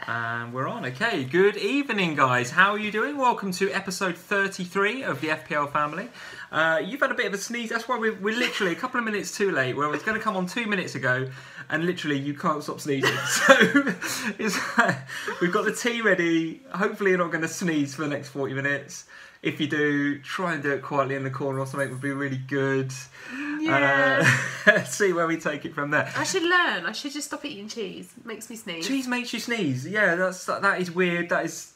And we're on. Okay, good evening, guys. How are you doing? Welcome to episode 33 of the FPL family. You've had a bit of a sneeze. That's why we're literally a couple of minutes too late, where it was going to come on 2 minutes ago, and literally you can't stop sneezing. So we've got the tea ready. Hopefully you're not going to sneeze for the next 40 minutes. If you do, try and do it quietly in the corner or something would be really good. Yeah. See where we take it from there. I should learn. I should just stop eating cheese. It makes me sneeze. Cheese makes you sneeze. Yeah, that is weird. That is,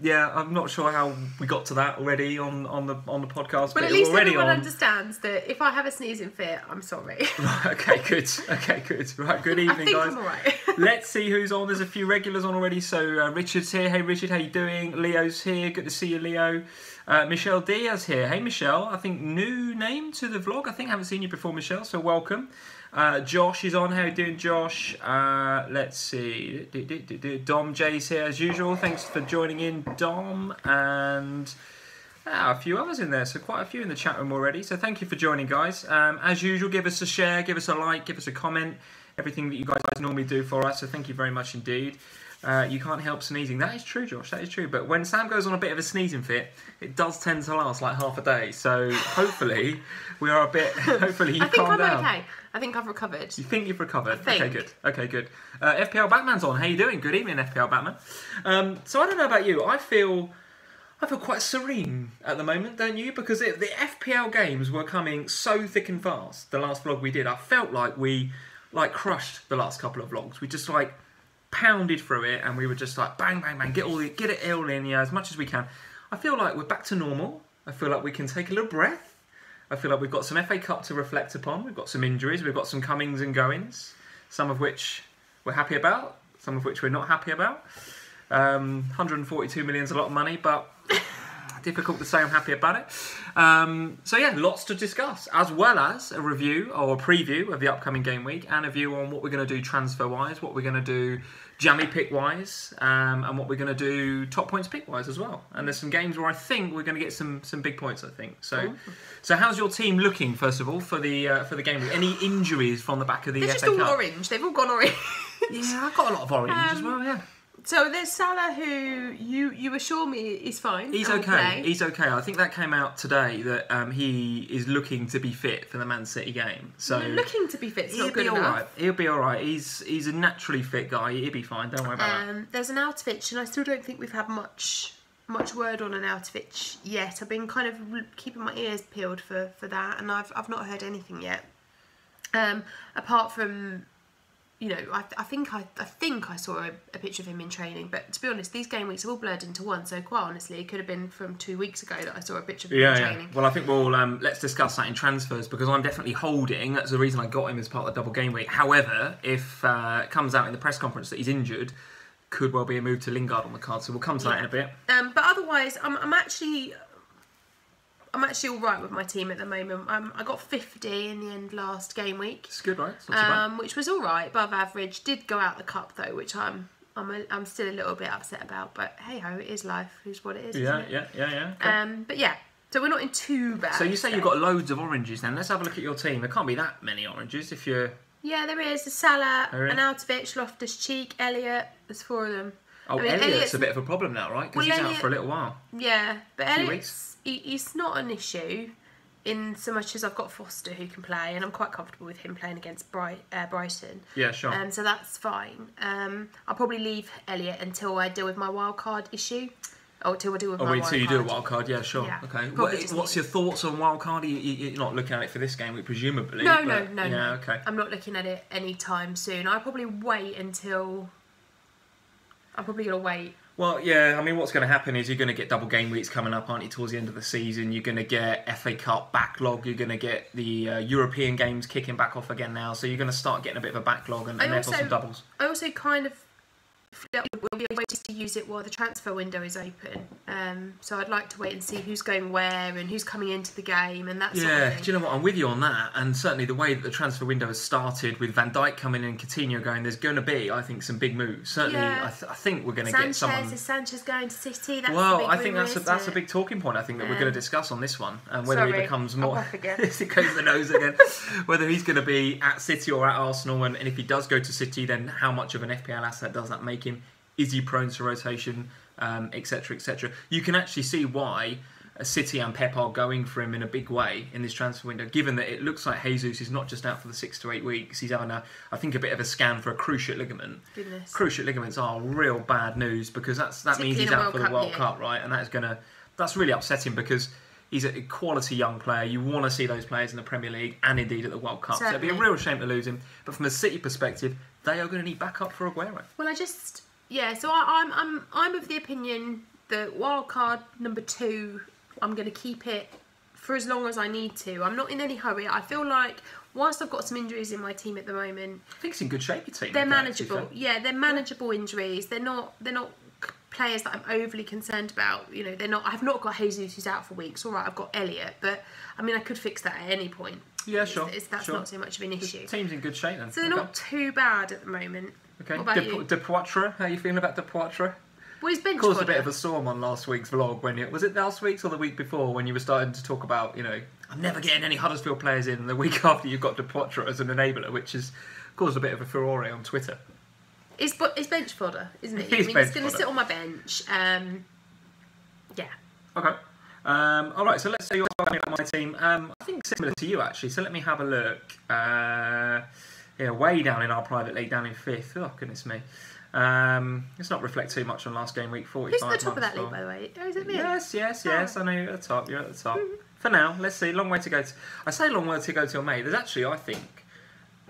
yeah. I'm not sure how we got to that already on the podcast. But at least everyone understands that if I have a sneezing fit, I'm sorry. Right, okay, good. Right, good evening, I think guys. I'm alright. Let's see who's on. There's a few regulars on already. So Richard's here. Hey, Richard, how you doing? Leo's here. Good to see you, Leo. Michelle Diaz here. Hey, Michelle. I think new name to the vlog. I think I haven't seen you before, Michelle, so welcome. Josh is on. How you doing, Josh? Let's see. Dom J's here as usual. Thanks for joining in, Dom. And a few others in there. So quite a few in the chat room already. So thank you for joining, guys. As usual, give us a share, give us a like, give us a comment. Everything that you guys normally do for us. So thank you very much indeed. You can't help sneezing. That is true, Josh. That is true. But when Sam goes on a bit of a sneezing fit, it does tend to last like half a day. So hopefully we are a bit. Hopefully you calm down. I'm okay. I think I've recovered. You think you've recovered? I think. Okay, good. Okay, good. FPL Batman's on. How you doing? Good evening, FPL Batman. So I don't know about you. I feel quite serene at the moment, don't you? Because the FPL games were coming so thick and fast. The last vlog we did, I felt like we crushed the last couple of vlogs. We just pounded through it, and we were just like bang, bang, bang, get it all in, as much as we can. I feel like we're back to normal. I feel like we can take a little breath. I feel like we've got some FA Cup to reflect upon. We've got some injuries. We've got some comings and goings. Some of which we're happy about. Some of which we're not happy about. 142 million is a lot of money, but difficult to say I'm happy about it. So yeah, lots to discuss, as well as a review or a preview of the upcoming game week, and a view on what we're going to do transfer-wise, what we're going to do jammy pick-wise, and what we're going to do top points pick-wise as well. And there's some games where I think we're going to get some big points, I think. So how's your team looking, first of all, for the game week? Any injuries from the back of the FA Cup? They're just all orange. They've all gone orange. Yeah, I've got a lot of orange as well, yeah. So there's Salah, who you assure me is fine. He's okay. He's okay. I think that came out today that he is looking to be fit for the Man City game. So looking to be fit is not good enough. Right. He'll be all right. He's a naturally fit guy. He'll be fine. Don't worry about that. There's an Arnautovic, and I still don't think we've had much word on an Arnautovic yet. I've been kind of keeping my ears peeled for that, and I've not heard anything yet. Apart from, I think I saw a picture of him in training, but to be honest, these game weeks have all blurred into one. So quite honestly, it could have been from 2 weeks ago that I saw a picture of him in training. Well, I think we'll let's discuss that in transfers, because I'm definitely holding. That's the reason I got him as part of the double game week. However, if it comes out in the press conference that he's injured, could well be a move to Lingard on the card. So we'll come to that in a bit. But otherwise, I'm actually all right with my team at the moment. I got 50 in the end last game week. It's good, right? It's not too bad. Which was all right, above average. Did go out the cup though, which I'm still a little bit upset about. But hey ho, it is life. It's what it is. Yeah, isn't it? yeah. Okay. But yeah, so we're not in too bad. So you say you've got loads of oranges then. Let's have a look at your team. There can't be that many oranges if you're... Yeah, there is. There's Salah, Arnautovic, Loftus-Cheek, Elliott. There's 4 of them. Oh, Elliott's a bit of a problem now, right? Because he's out for a little while. Yeah, but he's not an issue in so much as I've got Foster who can play, and I'm quite comfortable with him playing against Brighton. Yeah, sure. So that's fine. I'll probably leave Elliott until I deal with my wild card issue. Or until I deal with my wild card. So you do a wild card, yeah, sure. Yeah, okay. What's your thoughts on wild card? You're not looking at it for this game, presumably. No. Yeah, okay. I'm not looking at it anytime soon. I'll probably wait until... I'm probably going to wait. Well, yeah, I mean, what's going to happen is you're going to get double game weeks coming up, aren't you, towards the end of the season. You're going to get FA Cup backlog. You're going to get the European games kicking back off again now. So you're going to start getting a bit of a backlog and therefore some doubles. I also kind of feel we'll be waiting to use it while the transfer window is open. So I'd like to wait and see who's going where and who's coming into the game and that sort of thing. Do you know what? I'm with you on that. And certainly the way that the transfer window has started with Van Dijk coming in and Coutinho going, there's going to be, I think, some big moves. Certainly, I think we're going to get someone... Is Sanchez going to City? That's I think that's a big talking point, I think, that we're going to discuss on this one. And whether he becomes more... it goes the nose again. Whether he's going to be at City or at Arsenal. And if he does go to City, then how much of an FPL asset does that make him? Is he prone to rotation, etc., etc.? You can actually see why City and Pep are going for him in a big way in this transfer window, given that it looks like Jesus is not just out for the 6 to 8 weeks. He's having, I think, a bit of a scan for a cruciate ligament. Goodness. Cruciate ligaments are real bad news because that means he's out for the World Cup, right? And that's really upsetting because he's a quality young player. You want to see those players in the Premier League and indeed at the World Cup. Certainly. So it'd be a real shame to lose him. But from a City perspective, they are going to need backup for Aguero. Well, so I'm of the opinion that wildcard number 2, I'm going to keep it for as long as I need to. I'm not in any hurry. I feel like whilst I've got some injuries in my team at the moment, I think it's in good shape, your team. They're manageable. Yeah, they're manageable injuries. They're not players that I'm overly concerned about. You know, they're not. I've not got Jesus who's out for weeks. All right, I've got Elliot, but I mean, I could fix that at any point. Yeah, sure. That's not so much of an issue. The team's in good shape then. So they're not too bad at the moment. Okay. What about you? De Poitre, how are you feeling about De Poitre? Well, he's bench Caused fodder. a bit of a storm on last week's vlog was it last week's or the week before when you were starting to talk about, you know, I'm never getting any Huddersfield players in, and the week after you've got De Poitre as an enabler, which has caused a bit of a furore on Twitter. It's bench fodder, isn't it? He's He's going to sit on my bench. Yeah. Okay. All right, so let's say you're coming up my team. I think similar to you, actually. So let me have a look. Way down in our private league, down in 5th. Oh, goodness me. Let's not reflect too much on last game, week 45. Who's at the top of that league, by the way? Oh, is it me? Yes. I know you're at the top. You're at the top. For now, let's see. Long way to go. I say long way to go till May. There's actually, I think,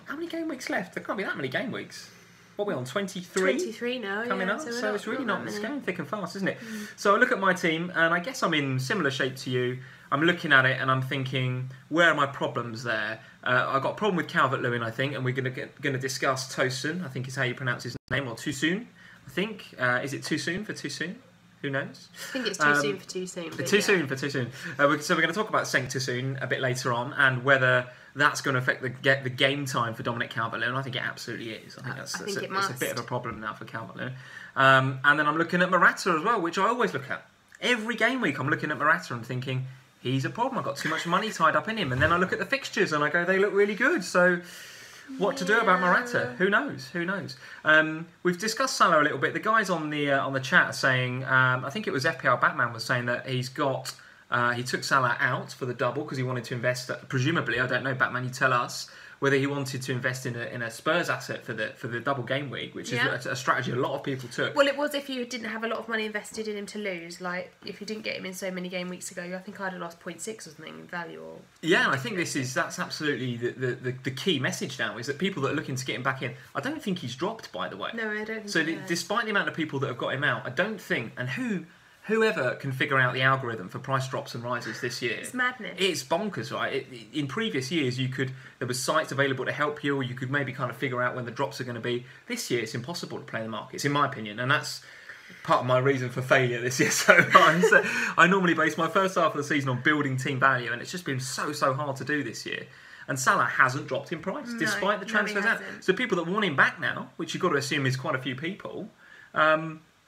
how many game weeks left? There can't be that many game weeks. What are we on, 23? 23 now, coming up, so it's really not. It's going thick and fast, isn't it? Mm. So I look at my team, and I guess I'm in similar shape to you. I'm looking at it, and I'm thinking, where are my problems there? I've got a problem with Calvert-Lewin, I think, and we're going to discuss Tosun. I think is how you pronounce his name, or Tosun. I think is it too soon for too soon? Who knows? I think it's too soon for too soon. Soon for too soon. So we're going to talk about Cenk Tosun a bit later on, and whether that's going to affect the game time for Dominic Calvert-Lewin. I think it absolutely is. I think that's a bit of a problem now for Calvert-Lewin. And then I'm looking at Morata as well, which I always look at. Every game week I'm looking at Morata and thinking, he's a problem. I've got too much money tied up in him. And then I look at the fixtures and I go, they look really good. So what to do about Morata? Who knows? We've discussed Salah a little bit. The guys on the chat are saying, I think it was FPL Batman was saying that he's got he took Salah out for the double because he wanted to invest. Presumably, I don't know, Batman. You tell us whether he wanted to invest in a Spurs asset for the double game week, which is a strategy a lot of people took. Well, it was if you didn't have a lot of money invested in him to lose. Like if you didn't get him in so many game weeks ago, I think I'd have lost 0.6 or something in value. Or yeah, I think that's absolutely the key message now is that people that are looking to get him back in. I don't think he's dropped, by the way. No, I don't. So despite the amount of people that have got him out, I don't think whoever can figure out the algorithm for price drops and rises this year, it's madness. It's bonkers, right? In previous years, there was sites available to help you, or you could maybe kind of figure out when the drops are going to be. This year, it's impossible to play the markets, in my opinion, and that's part of my reason for failure this year so far. I normally base my first half of the season on building team value, and it's just been so hard to do this year. And Salah hasn't dropped in price, despite the transfers out. So people that want him back now, which you've got to assume is quite a few people,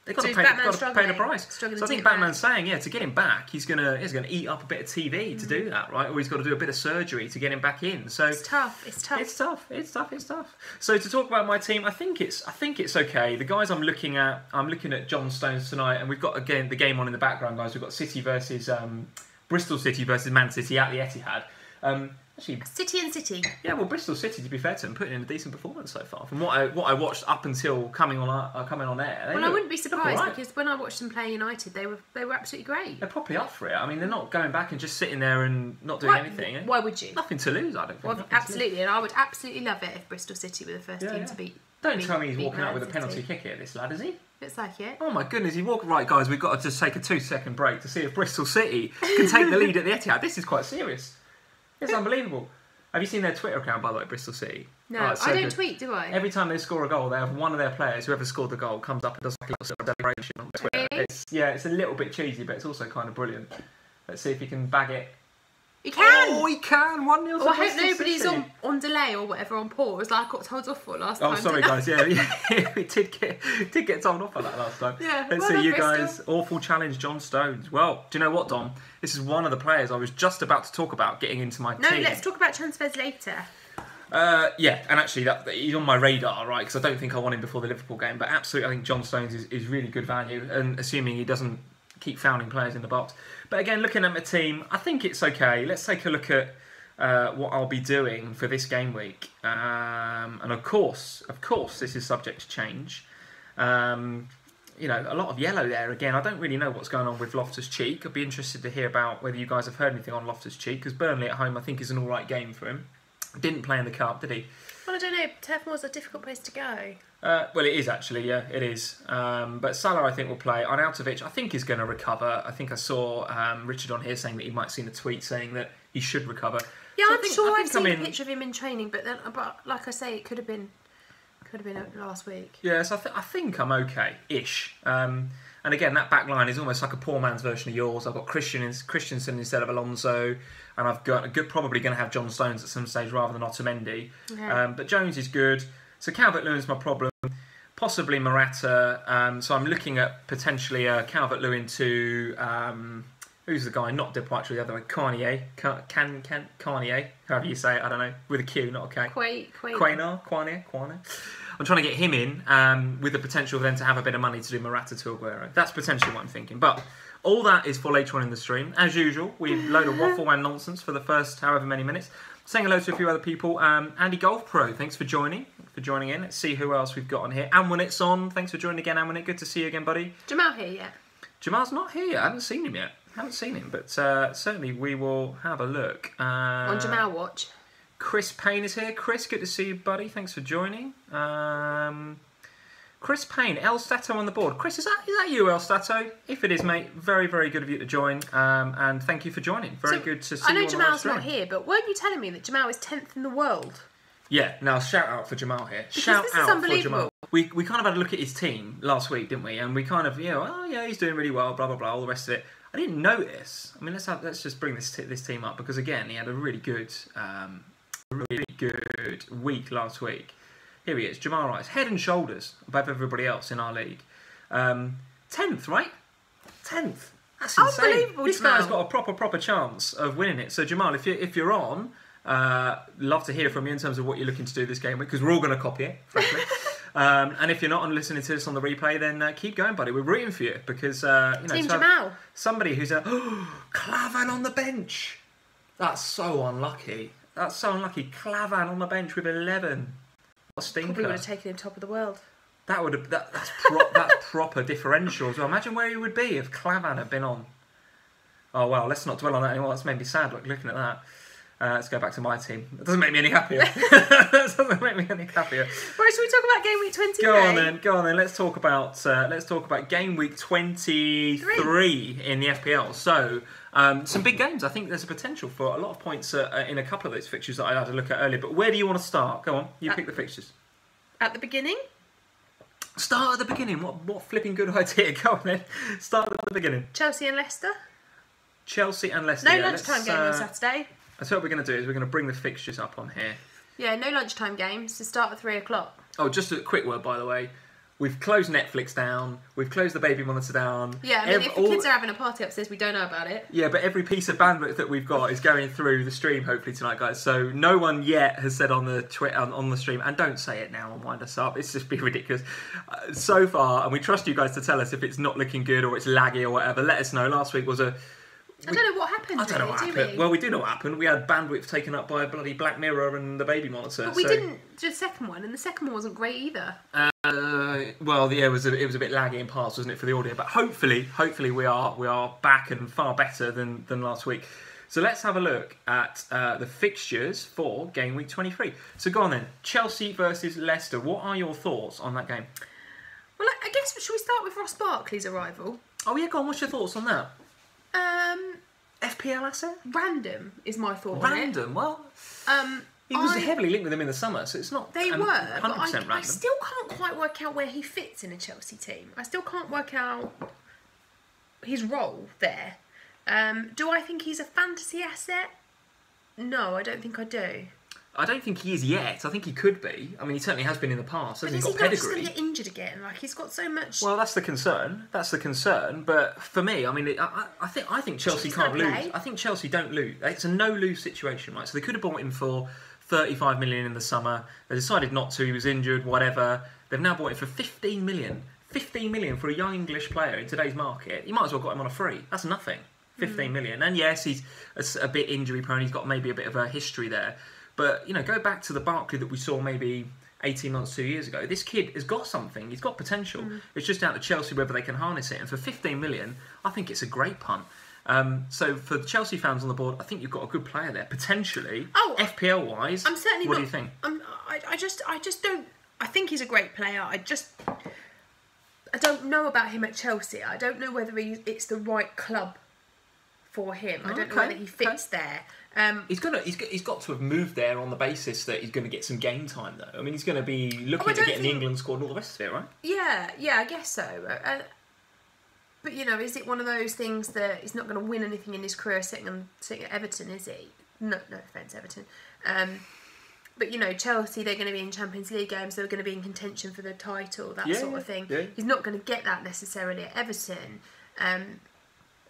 they've got to pay the price. So I think Batman's saying, to get him back, he's gonna eat up a bit of TV to do that, right? Or he's got to do a bit of surgery to get him back in. So it's tough. It's tough. So to talk about my team, I think it's okay. The guys I'm looking at John Stones tonight, and we've got again the game on in the background, guys. We've got City versus Bristol City versus Man City at the Etihad. Actually, City and City. Yeah, well, Bristol City, to be fair to them, putting in a decent performance so far. From what I watched up until coming on air. Well, I wouldn't be surprised because when I watched them play United, they were absolutely great. They're probably up for it. I mean, they're not going back and just sitting there and not doing anything. Why would you? Nothing to lose, I don't think. Well, absolutely, and I would absolutely love it if Bristol City were the first team to beat. Don't tell me he's walking out with a penalty kick here, this lad, is he? Looks like it. Oh my goodness, he's walking. Right, guys, we've got to just take a 2-second break to see if Bristol City can take the lead at the Etihad. This is quite serious. It's unbelievable. Have you seen their Twitter account, by the way, Bristol City? No, I don't tweet, do I? Every time they score a goal, they have one of their players, whoever scored the goal, comes up and does like a little sort of celebration on Twitter. Really? It's a little bit cheesy, but it's also kind of brilliant. Let's see if he can bag it. He can! Oh, he can! 1-0 I hope nobody's on delay or whatever on pause like I got told off for last time. Oh, sorry, guys. Yeah, we did get told off for that last time. Yeah, let's see, you guys. Awful challenge, John Stones. Well, do you know what, Dom? This is one of the players I was just about to talk about getting into my team. No, let's talk about transfers later. Yeah, and actually he's on my radar, right? Because I don't think I want him before the Liverpool game. But absolutely, I think John Stones is really good value, and assuming he doesn't keep fouling players in the box. But again, looking at my team, I think it's okay. Let's take a look at what I'll be doing for this game week. And of course, this is subject to change. You know, a lot of yellow there. Again, I don't really know what's going on with Loftus-Cheek. I'd be interested to hear about whether you guys have heard anything on Loftus-Cheek, because Burnley at home, I think, is an alright game for him. Didn't play in the Cup, did he? Well, I don't know. Turf Moor's a difficult place to go. Well, it is actually, yeah, it is. But Salah, I think, will play. Arnautovic, I think, is going to recover. I think I saw Richard on here saying that he might have seen a tweet saying that he should recover. Yeah, So I'm sure I've seen a a picture of him in training, but like I say, it could have been last week. Yes, I think I'm okay-ish. And again, that back line is almost like a poor man's version of yours. I've got Christensen instead of Alonso, and I've got probably going to have John Stones at some stage rather than Otamendi. Okay. But Jones is good. So Calvert-Lewin's my problem. Possibly Morata. So I'm looking at potentially Calvert-Lewin to who's the guy? Not Depoitre, the other way. Carnier. Carnier. However you say it, I don't know. With a Q, not a K. Quainer. I'm trying to get him in with the potential then to have a bit of money to do Morata to Aguero. That's potentially what I'm thinking. But all that is for later on in the stream. As usual, we've load of waffle and nonsense for the first however many minutes. Saying hello to a few other people. Andy Golf Pro, thanks for joining in. Let's see who else we've got on here. Anwinit's on. Thanks for joining again, Anwinit. Good to see you again, buddy. Jamal here yet? Jamal's not here. I haven't seen him yet. But certainly we will have a look. On Jamal watch. Chris Payne is here. Chris, good to see you, buddy. Thanks for joining. Chris Payne, El Stato on the board. Chris, is that you, El Stato? If it is, mate, very, very good of you to join. And thank you for joining. Very good to see you. I know on Jamal's not here, but weren't you telling me that Jamal is 10th in the world? Yeah, now shout out for Jamal here. Because shout this is out for unbelievable. Jamal. We kind of had a look at his team last week, didn't we? And we kind of, oh yeah, he's doing really well, blah, blah, blah, all the rest of it. I didn't notice. I mean, let's just bring this team up, because again, he had a really good week last week. Here he is, Jamal Rice, head and shoulders above everybody else in our league. 10th, right? 10th. That's insane. Unbelievable, This Jamal. guy's got a proper chance of winning it. So Jamal, if you're on, love to hear from you in terms of what you're looking to do this game week, because we're all going to copy it, frankly. And if you're not on listening to this on the replay, then keep going, buddy. We're rooting for you, because Team Jamal. Somebody who's Clavan on the bench. That's so unlucky. Clavan on the bench with 11. What a stinker. Probably would have taken him top of the world. That's proper differential as well. Imagine where he would be if Clavan had been on. Oh well, let's not dwell on that anymore. That's made me sad looking at that. Let's go back to my team. It doesn't make me any happier. Right, should we talk about game week 23? Go on then. Let's talk about game week 23 in the FPL. So, some big games. I think there's a potential for a lot of points in a couple of those fixtures that I had a look at earlier. But where do you want to start? Go on. You pick the fixtures. At the beginning? Start at the beginning. What flipping good idea. Go on then. Start at the beginning. Chelsea and Leicester. No lunchtime game on Saturday. That's what we're going to do, is we're going to bring the fixtures up on here. Yeah, no lunchtime games to start at 3 o'clock. Oh, just a quick word, by the way. We've closed Netflix down. We've closed the baby monitor down. Yeah, I mean, if the kids are having a party upstairs, we don't know about it. Yeah, but every piece of bandwidth that we've got is going through the stream, hopefully, tonight, guys. So no one yet has said on the stream, and don't say it now and wind us up. It's just be ridiculous. So far, and we trust you guys to tell us if it's not looking good or it's laggy or whatever. Let us know. Last week was I don't know what happened. I don't know what happened. Well, we do know what happened. We had bandwidth taken up by a bloody Black Mirror and the baby monitor. But we didn't do the second one, and the second one wasn't great either. Well, yeah, it was a bit laggy in parts, wasn't it, for the audio? But hopefully we are back and far better than last week. So let's have a look at the fixtures for game week 23. So go on then, Chelsea versus Leicester. What are your thoughts on that game? Well, I guess should we start with Ross Barkley's arrival? Oh yeah, go on. What's your thoughts on that? FPL asset? Random is my thought. Random? Well, he was heavily linked with them in the summer, so it's not. They were, 100% but random. I still can't quite work out where he fits in a Chelsea team. I still can't work out his role there. Do I think he's a fantasy asset? No, I don't think I do. I don't think he is yet. I think he could be. I mean, he certainly has been in the past. Hasn't he got pedigree? Is he not just going to get injured again? Like, he's got so much. Well, that's the concern. But for me, I mean, I think Chelsea can't lose. I think Chelsea don't lose. It's a no-lose situation, right? So they could have bought him for 35 million in the summer. They decided not to. He was injured, whatever. They've now bought him for 15 million. 15 million for a young English player in today's market. You might as well got him on a free. That's nothing. 15 million. And yes, he's a bit injury prone. He's got maybe a bit of a history there. But, go back to the Barkley that we saw maybe 18 months, 2 years ago. This kid has got something. He's got potential. It's just down to Chelsea whether they can harness it. And for 15 million, I think it's a great punt. So for Chelsea fans on the board, I think you've got a good player there, potentially. Oh, FPL wise, I'm certainly what not, do you think? I just don't. I think he's a great player. I don't know about him at Chelsea. I don't know whether it's the right club for him. I don't know whether he fits there. He's got to have moved there on the basis that he's going to get some game time, though. I mean, he's going to be looking at getting the England squad and all the rest of it, right? Yeah, I guess so. But is it one of those things that he's not going to win anything in his career sitting at Everton? Is he? No offence, Everton. But Chelsea, they're going to be in Champions League games. They're going to be in contention for the title, that sort of thing. Yeah. He's not going to get that necessarily at Everton.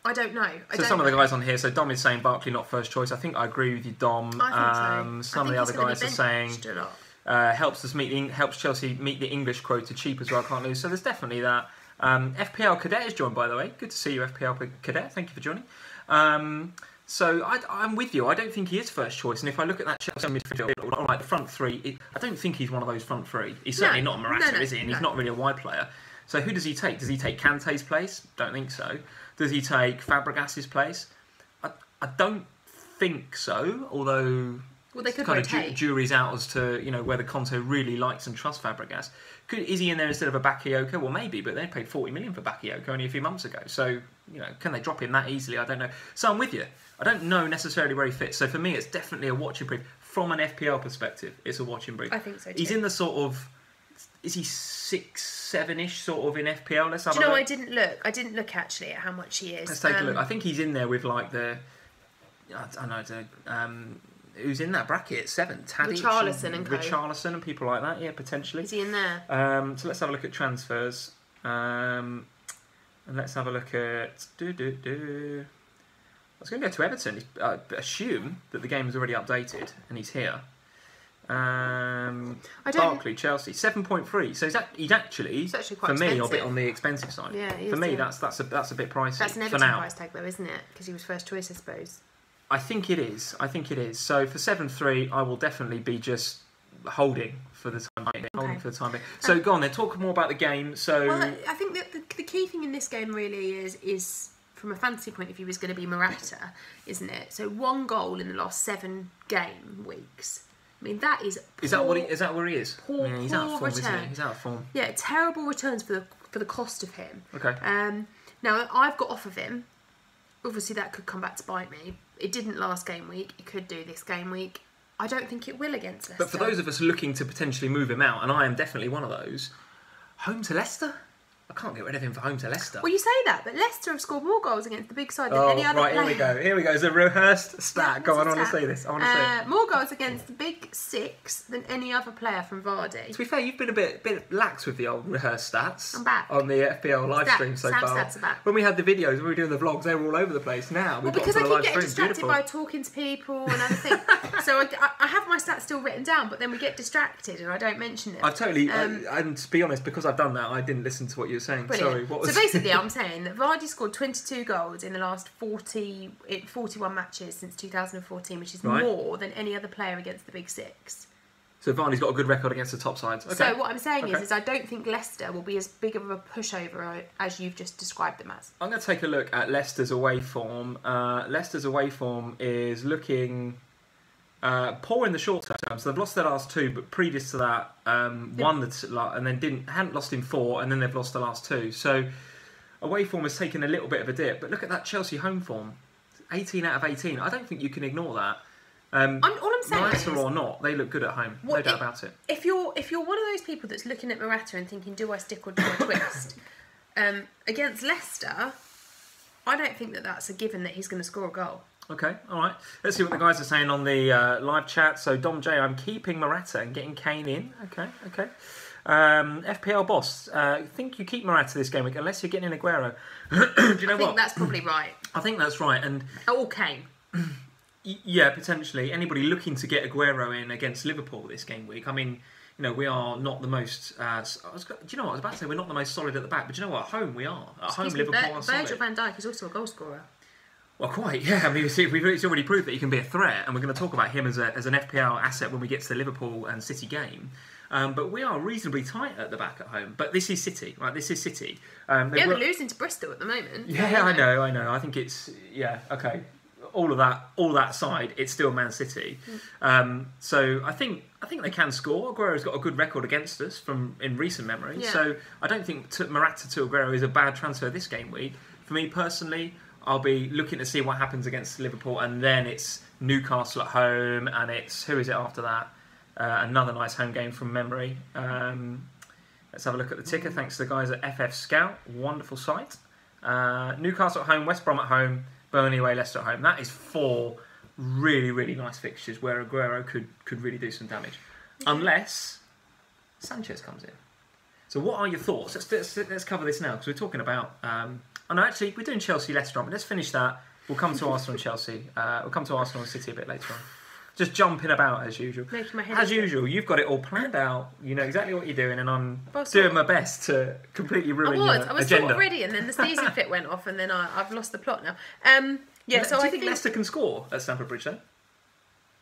I don't know. Some of the guys on here, so Dom is saying Barkley not first choice. I think I agree with you, Dom. I think so. Some of the other guys are saying helps Chelsea meet the English quota cheap as well, can't lose. So there's definitely that. FPL Cadet is joined, by the way. Good to see you, FPL Cadet. Thank you for joining. So I'm with you. I don't think he is first choice. And if I look at that Chelsea midfield, all right, the front three, I don't think he's one of those front three. He's certainly not Morata, is he? And he's not really a wide player. So who does he take? Does he take Kante's place? Don't think so. Does he take Fabregas's place? I don't think so. Although they could kind rotate. of jury's out as to whether Conte really likes and trusts Fabregas. Is he in there instead of a Bakayoko? Well, maybe, but they paid 40 million for Bakayoko only a few months ago. So can they drop him that easily? I don't know. So I'm with you. I don't know necessarily where he fits. So for me, it's definitely a watching brief. From an FPL perspective, it's a watching brief. I think so too. He's in the sort of... Is he 6, 7-ish sort of in FPL? Let's have a look. I didn't look. I didn't look actually at how much he is. Let's take a look. I think he's in there with like the... I don't know. Who's in that bracket? 7. Tadic, Richarlison and co. Richarlison and people like that. Yeah, potentially. Is he in there? So let's have a look at transfers. And let's have a look at... I was going to go to Everton. I assume that the game is already updated and he's here. Barkley, Chelsea, 7.3. So he's actually quite for me expensive. A bit on the expensive side. Yeah, for me that's a bit pricey. That's an Everton price tag though, isn't it? Because he was first choice, I suppose. I think it is. So for 7.3, I will definitely be just holding for the time being. So go on then. Talk more about the game. So I think that the key thing in this game really is from a fantasy point of view is going to be Morata, isn't it? So 1 goal in the last 7 game weeks. I mean, that is poor, is that where he is? Poor, he's out of form, return. isn't he? He's out of form. Yeah, terrible returns for the cost of him. Okay. Now I've got off of him. Obviously, that could come back to bite me. It didn't last game week. It could do this game week. I don't think it will against Leicester. But for those of us looking to potentially move him out, and I am definitely one of those, home to Leicester? I can't get rid of him for home to Leicester. Well, you say that, but Leicester have scored more goals against the big side than any other player. Here we go. Here we go. It's a rehearsed stat. Go on, I want to see this. I want to see it. More goals against the big 6 than any other player from Vardy. To be fair, you've been a bit lax with the old rehearsed stats. I'm back. On the FPL live stream so far. Stats are back. When we had the videos, when we were doing the vlogs, they were all over the place. Now we've got because I the keep live getting stream. distracted by talking to people and other things. So I have my stats still written down, but then we get distracted and I don't mention them. I totally, and to be honest, because I've done that, I didn't listen to what you were saying. Brilliant. Sorry, what was... So basically, I'm saying that Vardy scored 22 goals in the last 41 matches since 2014, which is more than any other player against the big 6. So Vardy's got a good record against the top sides. Okay. So what I'm saying is I don't think Leicester will be as big of a pushover as you've just described them as. I'm going to take a look at Leicester's away form. Leicester's away form is looking poor in the short term. So they've lost their last 2, but previous to that, won and then hadn't lost in 4, and then they've lost the last 2. So away form has taken a little bit of a dip. But look at that Chelsea home form, 18 out of 18. I don't think you can ignore that. All I'm saying Morata or not, they look good at home. No doubt about it. If you're one of those people that's looking at Morata and thinking, do I stick or do I twist? Against Leicester, I don't think that that's a given that he's going to score a goal. Okay, all right. Let's see what the guys are saying on the live chat. So Dom J, I'm keeping Morata and getting Kane in. Okay. FPL boss, think you keep Morata this game week unless you're getting in Aguero. Do you know what? I think that's probably right. I think that's right. And or Kane. Yeah, potentially. Anybody looking to get Aguero in against Liverpool this game week? I mean, we are not the most. Do you know what I was about to say? We're not the most solid at the back, but do you know what? At home we are. At home, Liverpool are solid. Virgil van Dijk is also a goal scorer. Well, quite. Yeah. I mean, it's already proved that he can be a threat, and we're going to talk about him as an FPL asset when we get to the Liverpool and City game. But we are reasonably tight at the back at home. But this is City, right? This is City. We're losing to Bristol at the moment. Yeah, I know. I think it's okay. All of that side, it's still Man City. So I think they can score. Aguero's got a good record against us in recent memory. Yeah. So I don't think Morata to Aguero is a bad transfer this game week. For me personally, I'll be looking to see what happens against Liverpool, and then it's Newcastle at home, and it's who is it after that? Another nice home game from memory. Let's have a look at the ticker. Thanks to the guys at FF Scout, wonderful site. Newcastle at home, West Brom at home, Burnley away, Leicester at home. That is 4 really, really nice fixtures where Aguero could really do some damage, unless Sanchez comes in. So, what are your thoughts? Let's cover this now because we're talking about. Actually, we're doing Chelsea, Leicester on, but let's finish that. We'll come to Arsenal and Chelsea. We'll come to Arsenal and City a bit later on. Just jumping about as usual. As usual, you've got it all planned out. You know exactly what you're doing, and I'm doing my best to completely ruin your agenda. I was sort of ready, and then the season fit went off, and then I've lost the plot now. So I think Leicester can score at Stamford Bridge, though?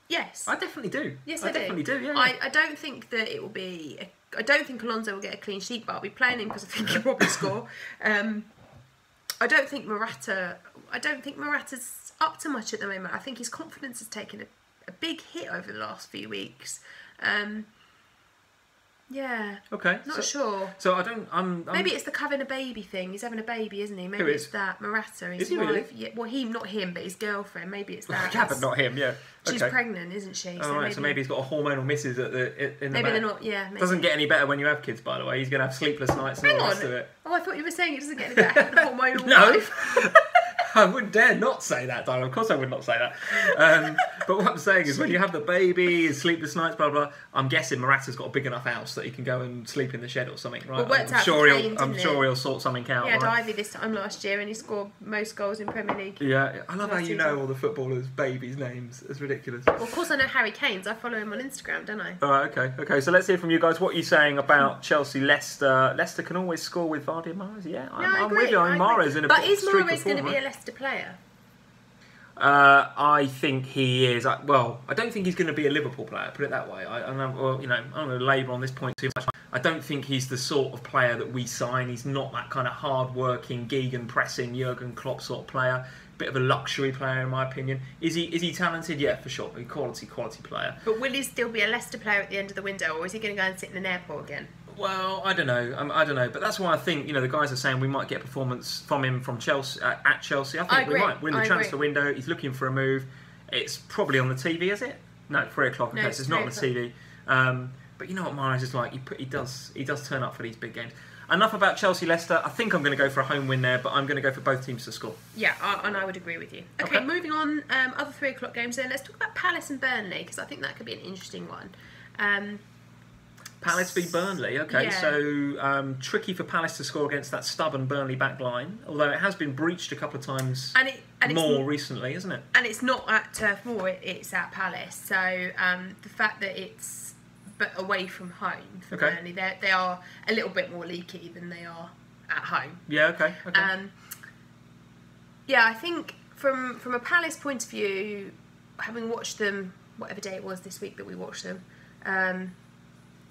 Yes. I definitely do. Yes, I definitely do. Yeah. I don't think that it will be. I don't think Alonso will get a clean sheet, but I'll be playing him because I think he'll probably score. I don't think Morata's up to much at the moment. I think his confidence has taken a big hit over the last few weeks. Yeah. Okay. Not sure. So I don't. I'm maybe it's the having a baby thing. He's having a baby, isn't he? Maybe it's that Morata. His is he wife. really? Yeah, well, not him, but his girlfriend. Maybe it's that. Yeah, but not him. Yeah. She's pregnant, isn't she? So maybe he's got a hormonal missus in the maybe back. they're not. Yeah. Maybe. Doesn't get any better when you have kids, by the way. He's going to have sleepless nights and all the rest of it. Oh, I thought you were saying it doesn't get any better than hormonal No. life. I wouldn't dare not say that, Diana. Of course I would not say that. But what I'm saying is when you have the baby, sleepless nights, blah, blah, I'm guessing Morata's got a big enough house that he can go and sleep in the shed or something, right? Well, I'm sure he'll sort something out. He had right? Ivy this time last year and he scored most goals in Premier League. Yeah, I love how you know all the footballers' babies' names. It's ridiculous. Well, of course I know Harry Kane's. I follow him on Instagram, don't I? All right, okay. So let's hear from you guys. What are you saying about Chelsea, Leicester? Leicester can always score with Vardy and Mahrez. Yeah, I'm with you. Mahrez in a but is streak Mahrez of form, going to be right? a Leicester player? I think he is. I don't think he's going to be a Liverpool player. Put it that way. I'm going to labour on this point too much. I don't think he's the sort of player that we sign. He's not that kind of hard-working, Gegenpressing, Jurgen Klopp sort of player. Bit of a luxury player, in my opinion. Is he talented? Yeah, for sure. A quality player. But will he still be a Leicester player at the end of the window, or is he going to go and sit in an airport again? Well, I don't know. But that's why I think the guys are saying we might get performance from him from Chelsea at Chelsea. I think we might. We're in the transfer window. He's looking for a move. It's probably on the TV, is it? No, 3 o'clock. Okay, so it's not on the TV. But you know what Mahrez is like. He does turn up for these big games. Enough about Chelsea Leicester. I think I'm going to go for a home win there, but I'm going to go for both teams to score. Yeah, and I would agree with you. Okay. Moving on. Other 3 o'clock games. Then let's talk about Palace and Burnley because I think that could be an interesting one. Palace v Burnley, okay, yeah. So tricky for Palace to score against that stubborn Burnley back line, although it has been breached a couple of times more recently, isn't it? And it's not at Turf Moor, it's at Palace, so the fact that it's away from home for Burnley, they are a little bit more leaky than they are at home. Yeah, okay. Yeah, I think from a Palace point of view, having watched them, whatever day it was this week that we watched them,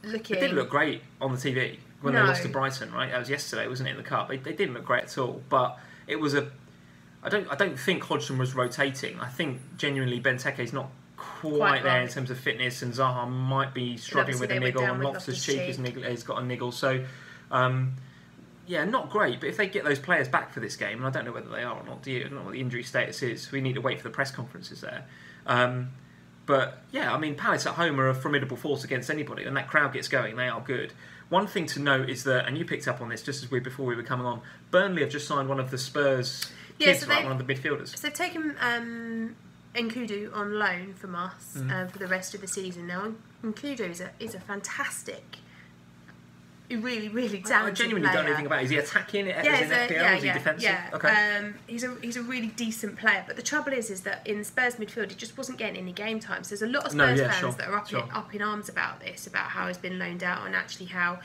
it didn't look great on the TV when they lost to Brighton, right? That was yesterday, wasn't it, in the cup? They didn't look great at all. But it was I don't think Hodgson was rotating. I think genuinely Benteke's not quite there in terms of fitness, and Zaha might be struggling with a niggle, and Loftus-Cheek has got a niggle. So, not great. But if they get those players back for this game, and I don't know whether they are or not, do you? I don't know what the injury status is. We need to wait for the press conferences there. But yeah, I mean, Palace at home are a formidable force against anybody, and that crowd gets going. They are good. One thing to note is that, and you picked up on this just before we were coming on, Burnley have just signed one of the Spurs kids, one of the midfielders. So they've taken Nkudu on loan from us for the rest of the season now. Nkudu is a fantastic really, really talented I genuinely player. don't know anything about it. Is he attacking it as an FPL? Is he defensive? Yeah. Okay. He's a really decent player, but the trouble is that in Spurs midfield he just wasn't getting any game time. So there's a lot of Spurs fans that are up in arms about this, about how he's been loaned out, and actually how,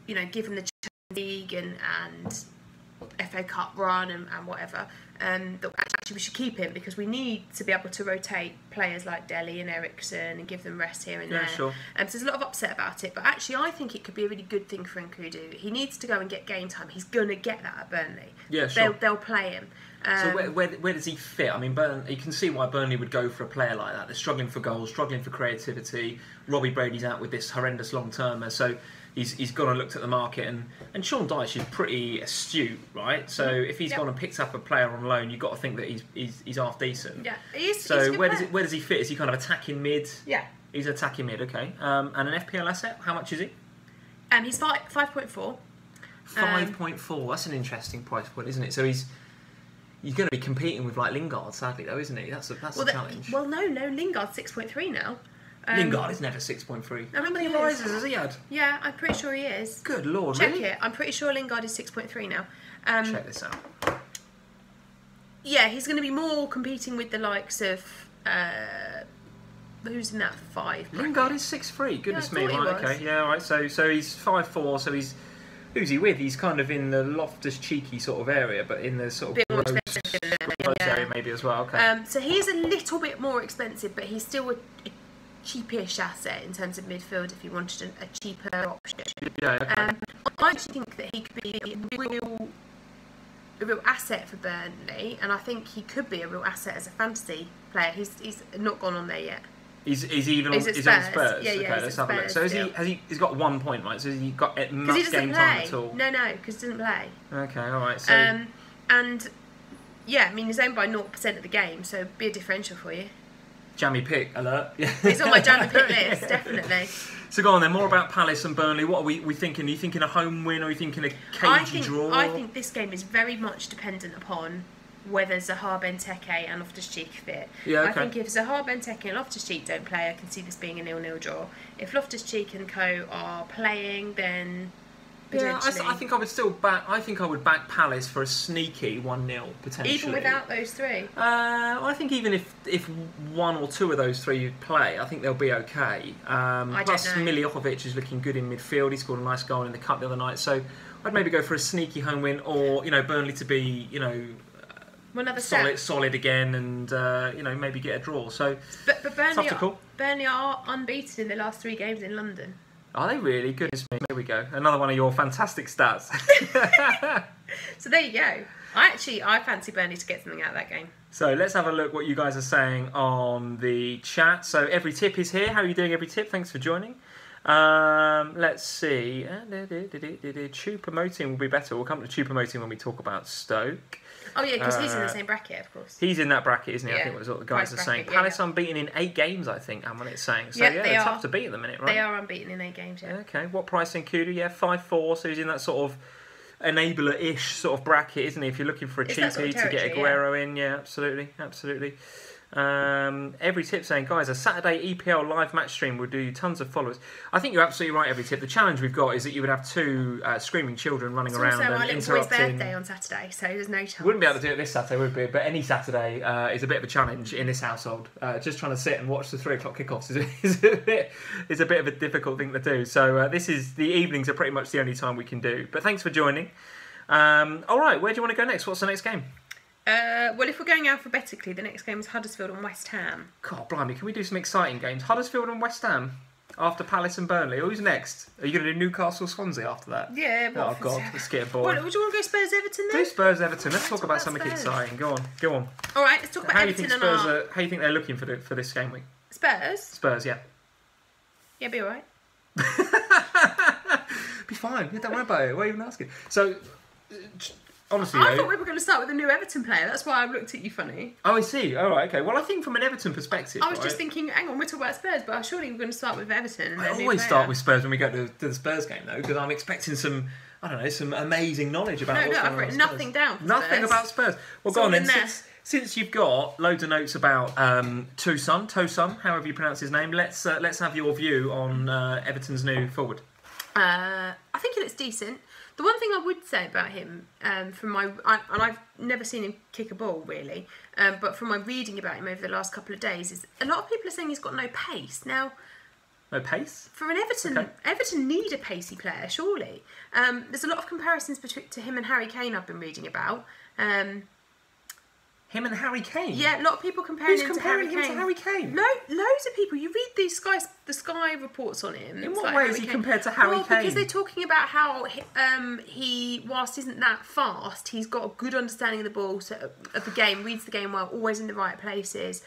given the Champions League and FA Cup run and whatever, that actually we should keep him because we need to be able to rotate players like Dele and Ericsson and give them rest here and there. Sure. So there's a lot of upset about it, but actually I think it could be a really good thing for Nkudu. He needs to go and get game time. He's going to get that at Burnley. Yeah, sure. They'll play him. So where does he fit? I mean, you can see why Burnley would go for a player like that. They're struggling for goals, struggling for creativity. Robbie Brady's out with this horrendous long-termer, so he's gone and looked at the market. And Sean Dyche is pretty astute, right? So if he's gone and picked up a player on loan, you've got to think that he's half decent. Yeah, he's so where does he fit? Is he kind of attacking mid? Yeah. He's attacking mid, okay. And an FPL asset, how much is he? He's 5.4. 5.4. That's an interesting price point, isn't it? So he's going to be competing with like Lingard, sadly, though, isn't he? That's a challenge. Well, no, Lingard's 6.3 now. Lingard is never 6.3. How many rises has he had? Yeah, I'm pretty sure he is. Good lord, Check really? it. I'm pretty sure Lingard is 6.3 now. Check this out. Yeah, he's going to be more competing with the likes of who's in that 5? Lingard is 6.3. Goodness me, right? Was. Okay, yeah, all right. So he's 5.4. So who's he with? He's kind of in the Loftus Cheeky sort of area, but in the sort of gross area maybe as well. Okay. So he's a little bit more expensive, but he's still a cheapish asset in terms of midfield if you wanted a cheaper option. Yeah. Okay. I actually think that he could be a real asset for Burnley, and I think he could be a real asset as a fantasy player. He's not gone on there yet. He's on Spurs. Yeah, okay, let's have a look. So he's got 1 point, right? So has he got much game time at all? No, because he doesn't play. Okay, all right. So and yeah, I mean he's owned by 0% of the game, so be a differential for you. Jammy pick alert. He's on my jammy pick list, definitely. So go on then, more about Palace and Burnley. What are we thinking? Are you thinking a home win or are you thinking a cagey draw? I think this game is very much dependent upon whether Zaha, Benteke and Loftus-Cheek fit. Yeah, okay. I think if Zaha, Benteke and Loftus-Cheek don't play, I can see this being a 0-0 draw. If Loftus-Cheek and co are playing, then potentially... I think I would still back. I think I would back Palace for a sneaky 1-0 potentially. Even without those three. I think even if one or two of those three play, I think they'll be okay. Plus, Miljovic is looking good in midfield. He scored a nice goal in the cup the other night, so I'd maybe go for a sneaky home win, or Burnley to be solid again, and maybe get a draw. So, but Burnley are unbeaten in their last 3 games in London. Are they really? Goodness me, there we go. Another one of your fantastic stats. So there you go. I fancy Burnley to get something out of that game. So let's have a look what you guys are saying on the chat. So Every Tip is here. How are you doing, Every Tip? Thanks for joining. Let's see. Choupo-Moting will be better. We'll come to Choupo-Moting when we talk about Stoke. Oh yeah, because he's in the same bracket, of course. He's in that bracket, isn't he? Yeah. I think that's what the guys are saying. Yeah, Palace unbeaten in 8 games, I think, and when it's saying. So yeah, they're tough to beat at the minute, right? They are unbeaten in 8 games, yeah. Okay, what price in Kudu? Yeah, 5.4, so he's in that sort of enabler-ish sort of bracket, isn't he? If you're looking for a cheapie to get Aguero in, yeah, absolutely. Every Tip saying, guys, a Saturday EPL live match stream will do you tons of followers. I think you're absolutely right, Every Tip. The challenge we've got is that you would have 2 screaming children running around and interrupting. It's also my little boy's birthday on Saturday, so there's no chance. Wouldn't be able to do it this Saturday, would we? But any Saturday is a bit of a challenge in this household. Just trying to sit and watch the 3 o'clock kickoffs is a bit of a difficult thing to do. So the evenings are pretty much the only time we can do. But thanks for joining. All right, where do you want to go next? What's the next game? Well, if we're going alphabetically, the next game is Huddersfield and West Ham. God, blimey, can we do some exciting games? Huddersfield and West Ham after Palace and Burnley. Who's next? Are you going to do Newcastle, Swansea after that? Yeah. Oh, God, let's get bored. Would you want to go Spurs-Everton then? Do Spurs-Everton. Let's talk about something exciting. Go on. All right, let's talk about Everton and How do you think they're looking for this game week? Spurs, yeah. Yeah, be all right. Be fine. Yeah, don't worry about it. Why are you even asking? So... honestly, I thought we were going to start with a new Everton player. That's why I looked at you funny. Oh, I see. All right, okay. Well, I think from an Everton perspective... I was just thinking, hang on, we're talking about Spurs, but surely we're going to start with Everton. And I always start with Spurs when we go to the Spurs game, though, because I'm expecting some amazing knowledge about what's going on. I've written nothing down for Nothing about Spurs. Well, go on then. Since you've got loads of notes about Tosun, however you pronounce his name, let's have your view on Everton's new forward. I think he looks decent. The one thing I would say about him, and I've never seen him kick a ball really, but from my reading about him over the last couple of days, is a lot of people are saying he's got no pace. Now, no pace? For an Everton, Okay. Everton need a pacey player, surely. There's a lot of comparisons to him and Harry Kane I've been reading about. Him and Harry Kane? Yeah, a lot of people comparing Who's him comparing to him to Harry Kane? No, loads of people. You read the Sky reports on him. In It's what like way Harry is he Kane. compared to Harry Well, Kane? because they're talking about how he, whilst isn't that fast, he's got a good understanding of the ball, so, of the game, reads the game well, always in the right places.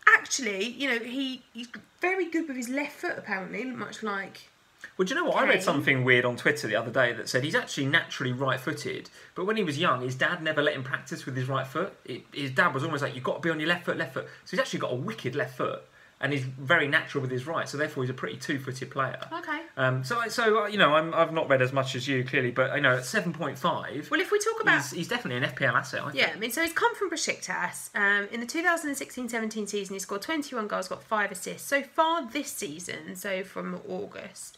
Actually, you know, he's very good with his left foot, apparently, much like... Well, do you know what? I read Kane. something weird on Twitter the other day that said he's actually naturally right-footed, but when he was young, his dad never let him practice with his right foot. His dad was always like, you've got to be on your left foot, left foot. So he's actually got a wicked left foot, and he's very natural with his right, so therefore he's a pretty two-footed player. Okay. So you know, I've not read as much as you, clearly, but I know at 7.5... Well, if we talk about... He's definitely an FPL asset, I think. Yeah, I mean, so he's come from Besiktas. In the 2016-17 season, he scored 21 goals, got 5 assists. So far this season, so from August,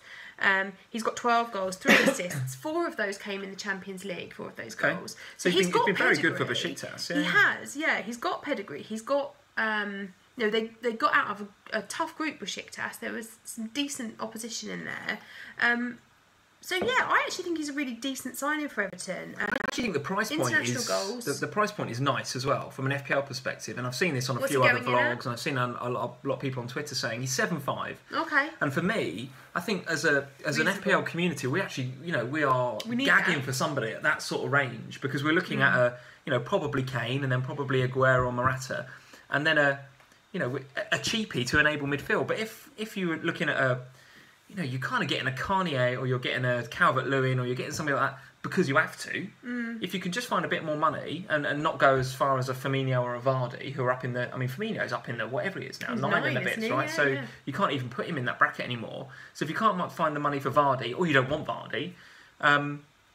he's got 12 goals, 3 assists. 4 of those came in the Champions League, 4 of those goals. So he's got been very pedigree. good for Besiktas. Yeah. He has, yeah. He's got pedigree. He's got... you know, they got out of a tough group, Besiktas. There was some decent opposition in there. So yeah, I actually think he's a really decent signing for Everton. I actually think the price point international goals. the price point is nice as well from an FPL perspective, and I've seen this on a What's few he other going in at? vlogs, and I've seen a lot of people on Twitter saying he's 7.5. Okay. And for me, I think as an Reasonable. FPL community, we actually, you know, we are need gagging that. for somebody at that sort of range, because we're looking at probably Kane, and then probably Aguero or Morata, and then a cheapie to enable midfield. But if you were looking at you're kind of getting a Carnier, or you're getting a Calvert-Lewin, or you're getting something like that because you have to. If you can just find a bit more money and not go as far as a Firmino or a Vardy, who are up in the... I mean, Firmino's up in the whatever he is now, He's 9 in the nine, bits, isn't he? right? Yeah, so yeah. you can't even put him in that bracket anymore. So if you can't find the money for Vardy, or you don't want Vardy,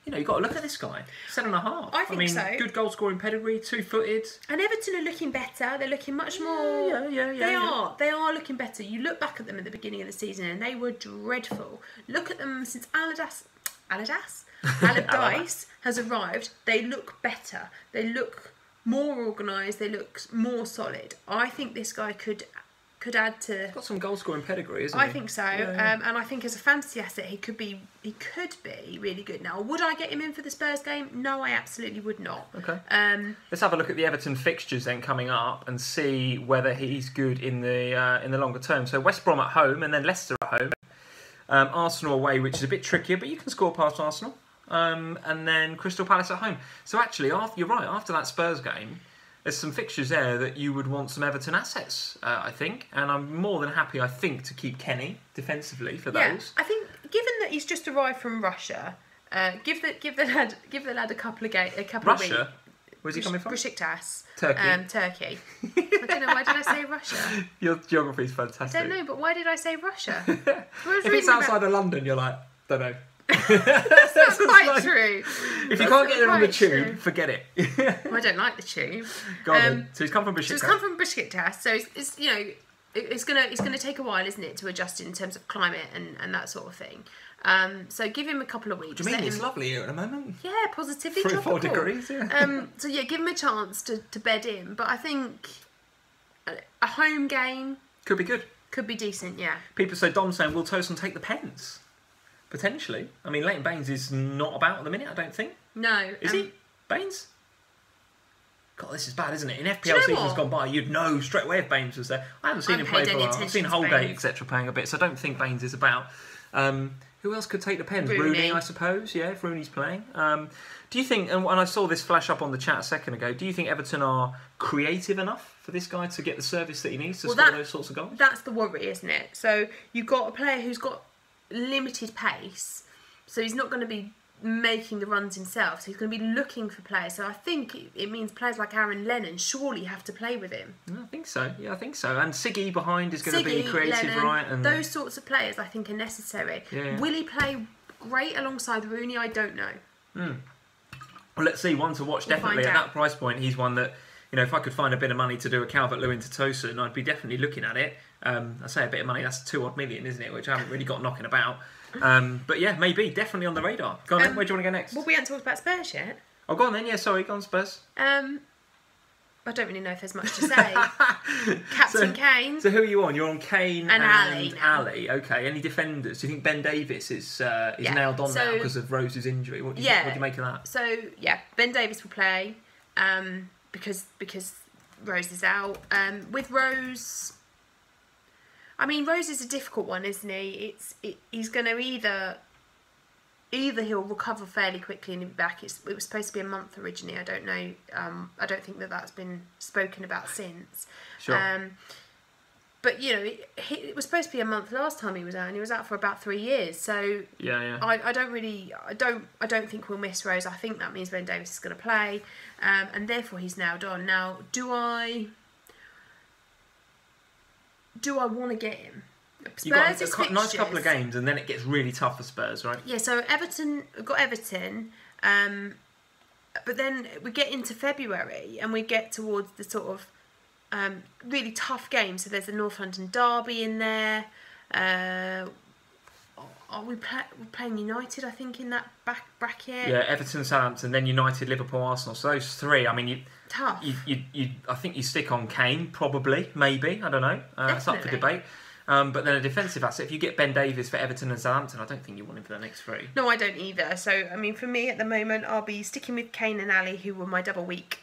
you've got to look at this guy. 7.5. I think so. Good goal scoring pedigree, 2-footed. And Everton are looking better. They're looking much more... Yeah. They are looking better. You look back at them at the beginning of the season and they were dreadful. Look at them since Allardyce has arrived. They look better. They look more organised. They look more solid. I think this guy could add to... Got some goal scoring pedigree, isn't I he? think so, Yeah. and I think as a fantasy asset, he could be really good. Now, would I get him in for the Spurs game? No, I absolutely would not. Okay. Let's have a look at the Everton fixtures then coming up and see whether he's good in the longer term. So West Brom at home, and then Leicester at home. Arsenal away, which is a bit trickier, but you can score past Arsenal. And then Crystal Palace at home. So actually, you're right. After that Spurs game, there's some fixtures there that you would want some Everton assets, I think. And I'm more than happy, I think, to keep Kenny defensively for those. I think, given that he's just arrived from Russia, give the lad a couple of weeks. Russia? Where's he coming from? Besiktas. Turkey. Turkey. I don't know, why did I say Russia? Your geography's I fantastic. don't know, but why did I say Russia? If it's outside of London, you're like, don't know. That's not quite true. If you can't get there on the quite tube, true. forget it. I don't like the tube. Go on then. So he's come from Besiktas. So he's come from Besiktas. So it's gonna take a while, isn't it, to adjust in terms of climate and that sort of thing. So give him a couple of weeks. Do you mean it's lovely here at the moment? Yeah, positively 3 or 4 tropical. degrees, yeah. So yeah, give him a chance to bed in. But I think a home game Could be good. could be decent. Yeah. People say, Dom's saying, will Tosun take the pens? Potentially. I mean, Leighton Baines is not about at the minute, I don't think. No. Is he? Baines? God, this is bad, isn't it? In you FPL know seasons what? gone by, you'd know straight away if Baines was there. I haven't seen him play paid for a any while. I've attention seen to Holgate, Baines. etc. playing a bit, so I don't think Baines is about. Who else could take the pens? Rooney, I suppose, yeah, if Rooney's playing. Do you think, and I saw this flash up on the chat a second ago, do you think Everton are creative enough for this guy to get the service that he needs to score those sorts of goals? That's the worry, isn't it? So you've got a player who's got limited pace, so he's not going to be making the runs himself, so he's going to be looking for players. So I think it means players like Aaron Lennon surely have to play with him. I think so. Yeah, I think so. And Siggy behind is going to be creative, Lennon, right? And those sorts of players I think are necessary. Yeah. Will he play great alongside Rooney? I don't know. Well, let's see. One to watch, We'll definitely. find At out. that price point, he's one that you know, if I could find a bit of money to do a Calvert-Lewin to Tosun, I'd be definitely looking at it. I say a bit of money, that's 2 odd million, isn't it? Which I haven't really got knocking about. But yeah, maybe, definitely on the radar. Go on then, where do you want to go next? Well, we haven't talked about Spurs yet. Oh, go on then, yeah, sorry, go on Spurs. I don't really know if there's much to say. Captain Kane. So who are you on? You're on Kane and Ali. Okay, any defenders? Do you think Ben Davies is nailed on now because of Rose's injury? What do you make of that? So, yeah, Ben Davies will play because Rose is out. With Rose... I mean, Rose is a difficult one, isn't he? He's going to either he'll recover fairly quickly and be back. It was supposed to be a month originally. I don't know. I don't think that's been spoken about since. Sure. But you know, it was supposed to be a month last time he was out, and he was out for about 3 years. So yeah. I don't think we'll miss Rose. I think that means Ben Davies is going to play, and therefore he's nailed on. Now, do I want to get him? Spurs You've got a nice couple of games and then it gets really tough for Spurs, right? Yeah, so we've got Everton, but then we get into February and we get towards the sort of really tough games. So there's the North London derby in there. We're playing United, I think, in that back bracket. Yeah, Everton, Southampton, then United, Liverpool, Arsenal. So those three, I mean, tough. I think you stick on Kane, probably, maybe, I don't know. It's up for debate. But then a defensive asset, if you get Ben Davies for Everton and Southampton, I don't think you want him for the next 3. No, I don't either. So, I mean, for me at the moment, I'll be sticking with Kane and Ali, who were my double week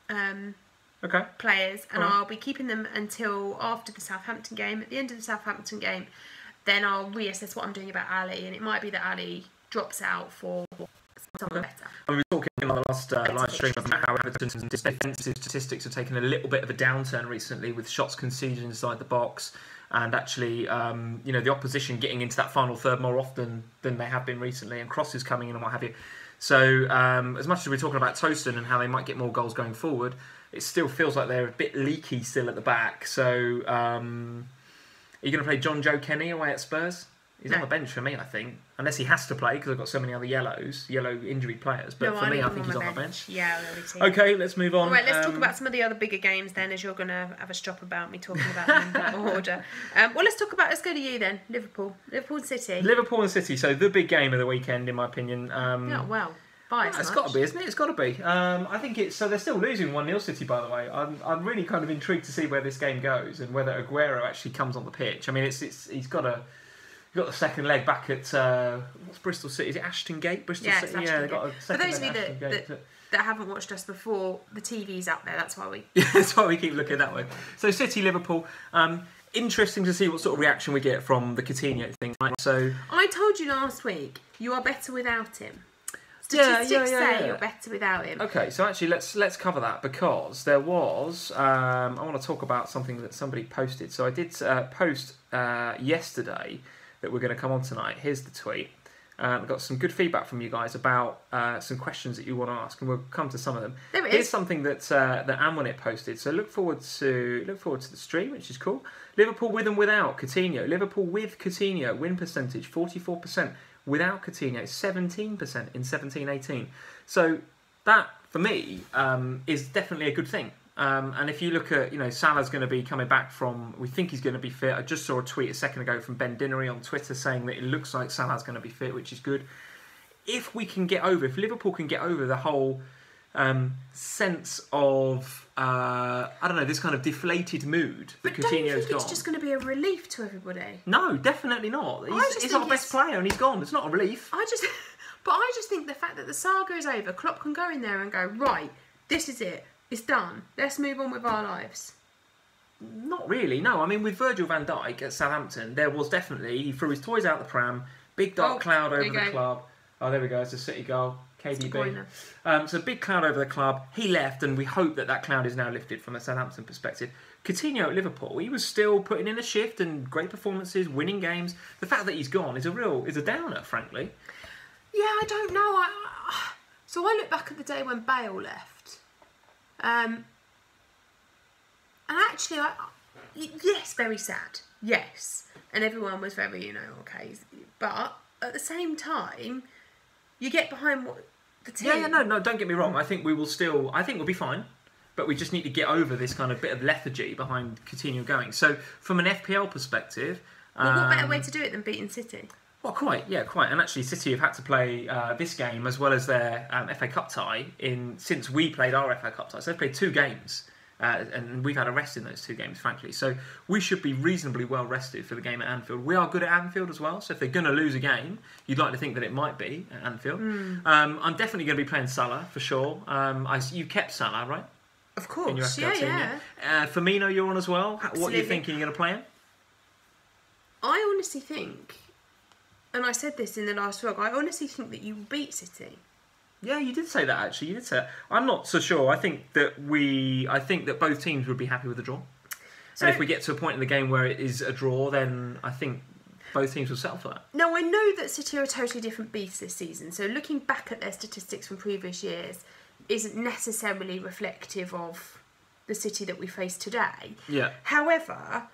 players, and I'll be keeping them until after the Southampton game. At the end of the Southampton game, then I'll reassess what I'm doing about Ali, and it might be that Ali drops out for someone better. We were talking on the last live stream about how Everton's defensive statistics have taken a little bit of a downturn recently with shots conceded inside the box. And actually, the opposition getting into that final third more often than they have been recently, and crosses coming in and what have you. So, as much as we're talking about Tosun and how they might get more goals going forward, it still feels like they're a bit leaky still at the back. So, are you going to play John Joe Kenny away at Spurs? He's on the bench for me, I think. Unless he has to play, because I've got so many other yellow injured players. But for me, I think he's on the bench. Yeah, I'll be too. Okay, let's move on. All right, let's talk about some of the other bigger games then, as you're going to have a strop about me talking about them in that order. Let's go to you then. Liverpool and City. Liverpool and City. So the big game of the weekend, in my opinion. It's got to be, isn't it? It's got to be. I think it's... So they're still losing 1-0 City, by the way. I'm really kind of intrigued to see where this game goes and whether Aguero actually comes on the pitch. I mean, he's got the second leg back at what's Bristol City? Is it Ashton Gate? Bristol City. Ashton They've got a second leg. For those of you that haven't watched us before, the TV's up there. That's why we. That's why we keep looking that way. So City, Liverpool. Interesting to see what sort of reaction we get from the Coutinho thing. Right? So I told you last week you are better without him. Statistics say you're better without him. Okay, so actually let's cover that, because there was I want to talk about something that somebody posted. So I did post yesterday that we're going to come on tonight. Here's the tweet. I've got some good feedback from you guys about some questions that you want to ask, and we'll come to some of them. Here's something that Amwinit posted. So look forward to the stream, which is cool. Liverpool with and without Coutinho. Liverpool with Coutinho win percentage 44%. Without Coutinho 17% in 17-18. So that for me is definitely a good thing. And if you look at, Salah's going to be coming back from, we think he's going to be fit. I just saw a tweet a second ago from Ben Dinnery on Twitter saying that it looks like Salah's going to be fit, which is good. If Liverpool can get over the whole sense of, this kind of deflated mood that Coutinho's got. But don't you think it's just going to be a relief to everybody? No, definitely not. He's our best player and he's gone. It's not a relief. I just think the fact that the saga is over, Klopp can go in there and go, right, this is it. It's done. Let's move on with our lives. Not really, no. I mean, with Virgil van Dijk at Southampton, there was definitely... He threw his toys out the pram, big dark cloud over the club. Oh, there we go. It's a City goal. KDB. So big cloud over the club. He left, and we hope that cloud is now lifted from a Southampton perspective. Coutinho at Liverpool, he was still putting in a shift and great performances, winning games. The fact that he's gone is a downer, frankly. Yeah, I don't know. So I look back at the day when Bale left. And actually, yes, very sad. Yes. And everyone was very, okay. But at the same time, you get behind what the team... Yeah, no, don't get me wrong. I think we'll be fine. but we just need to get over this kind of bit of lethargy behind Coutinho going. So from an FPL perspective... Well, what better way to do it than beating City? Well, quite. And actually City have had to play this game as well as their FA Cup tie since we played our FA Cup tie. So they've played 2 games. And we've had a rest in those 2 games, frankly. So we should be reasonably well rested for the game at Anfield. We are good at Anfield as well. So if they're going to lose a game, you'd like to think that it might be at Anfield. I'm definitely going to be playing Salah for sure. You kept Salah, right? Of course, in your FPL team, yeah. Firmino, you're on as well. Absolutely. What are you thinking? You're going to play him? I honestly think, and I said this in the last vlog, I honestly think that you will beat City. Yeah, you did say that actually. You did say that. I'm not so sure. I think that both teams would be happy with a draw. So, and if we get to a point in the game where it is a draw, then I think both teams will settle for that. Now, I know that City are a totally different beast this season. So looking back at their statistics from previous years isn't necessarily reflective of the City that we face today. Yeah. However,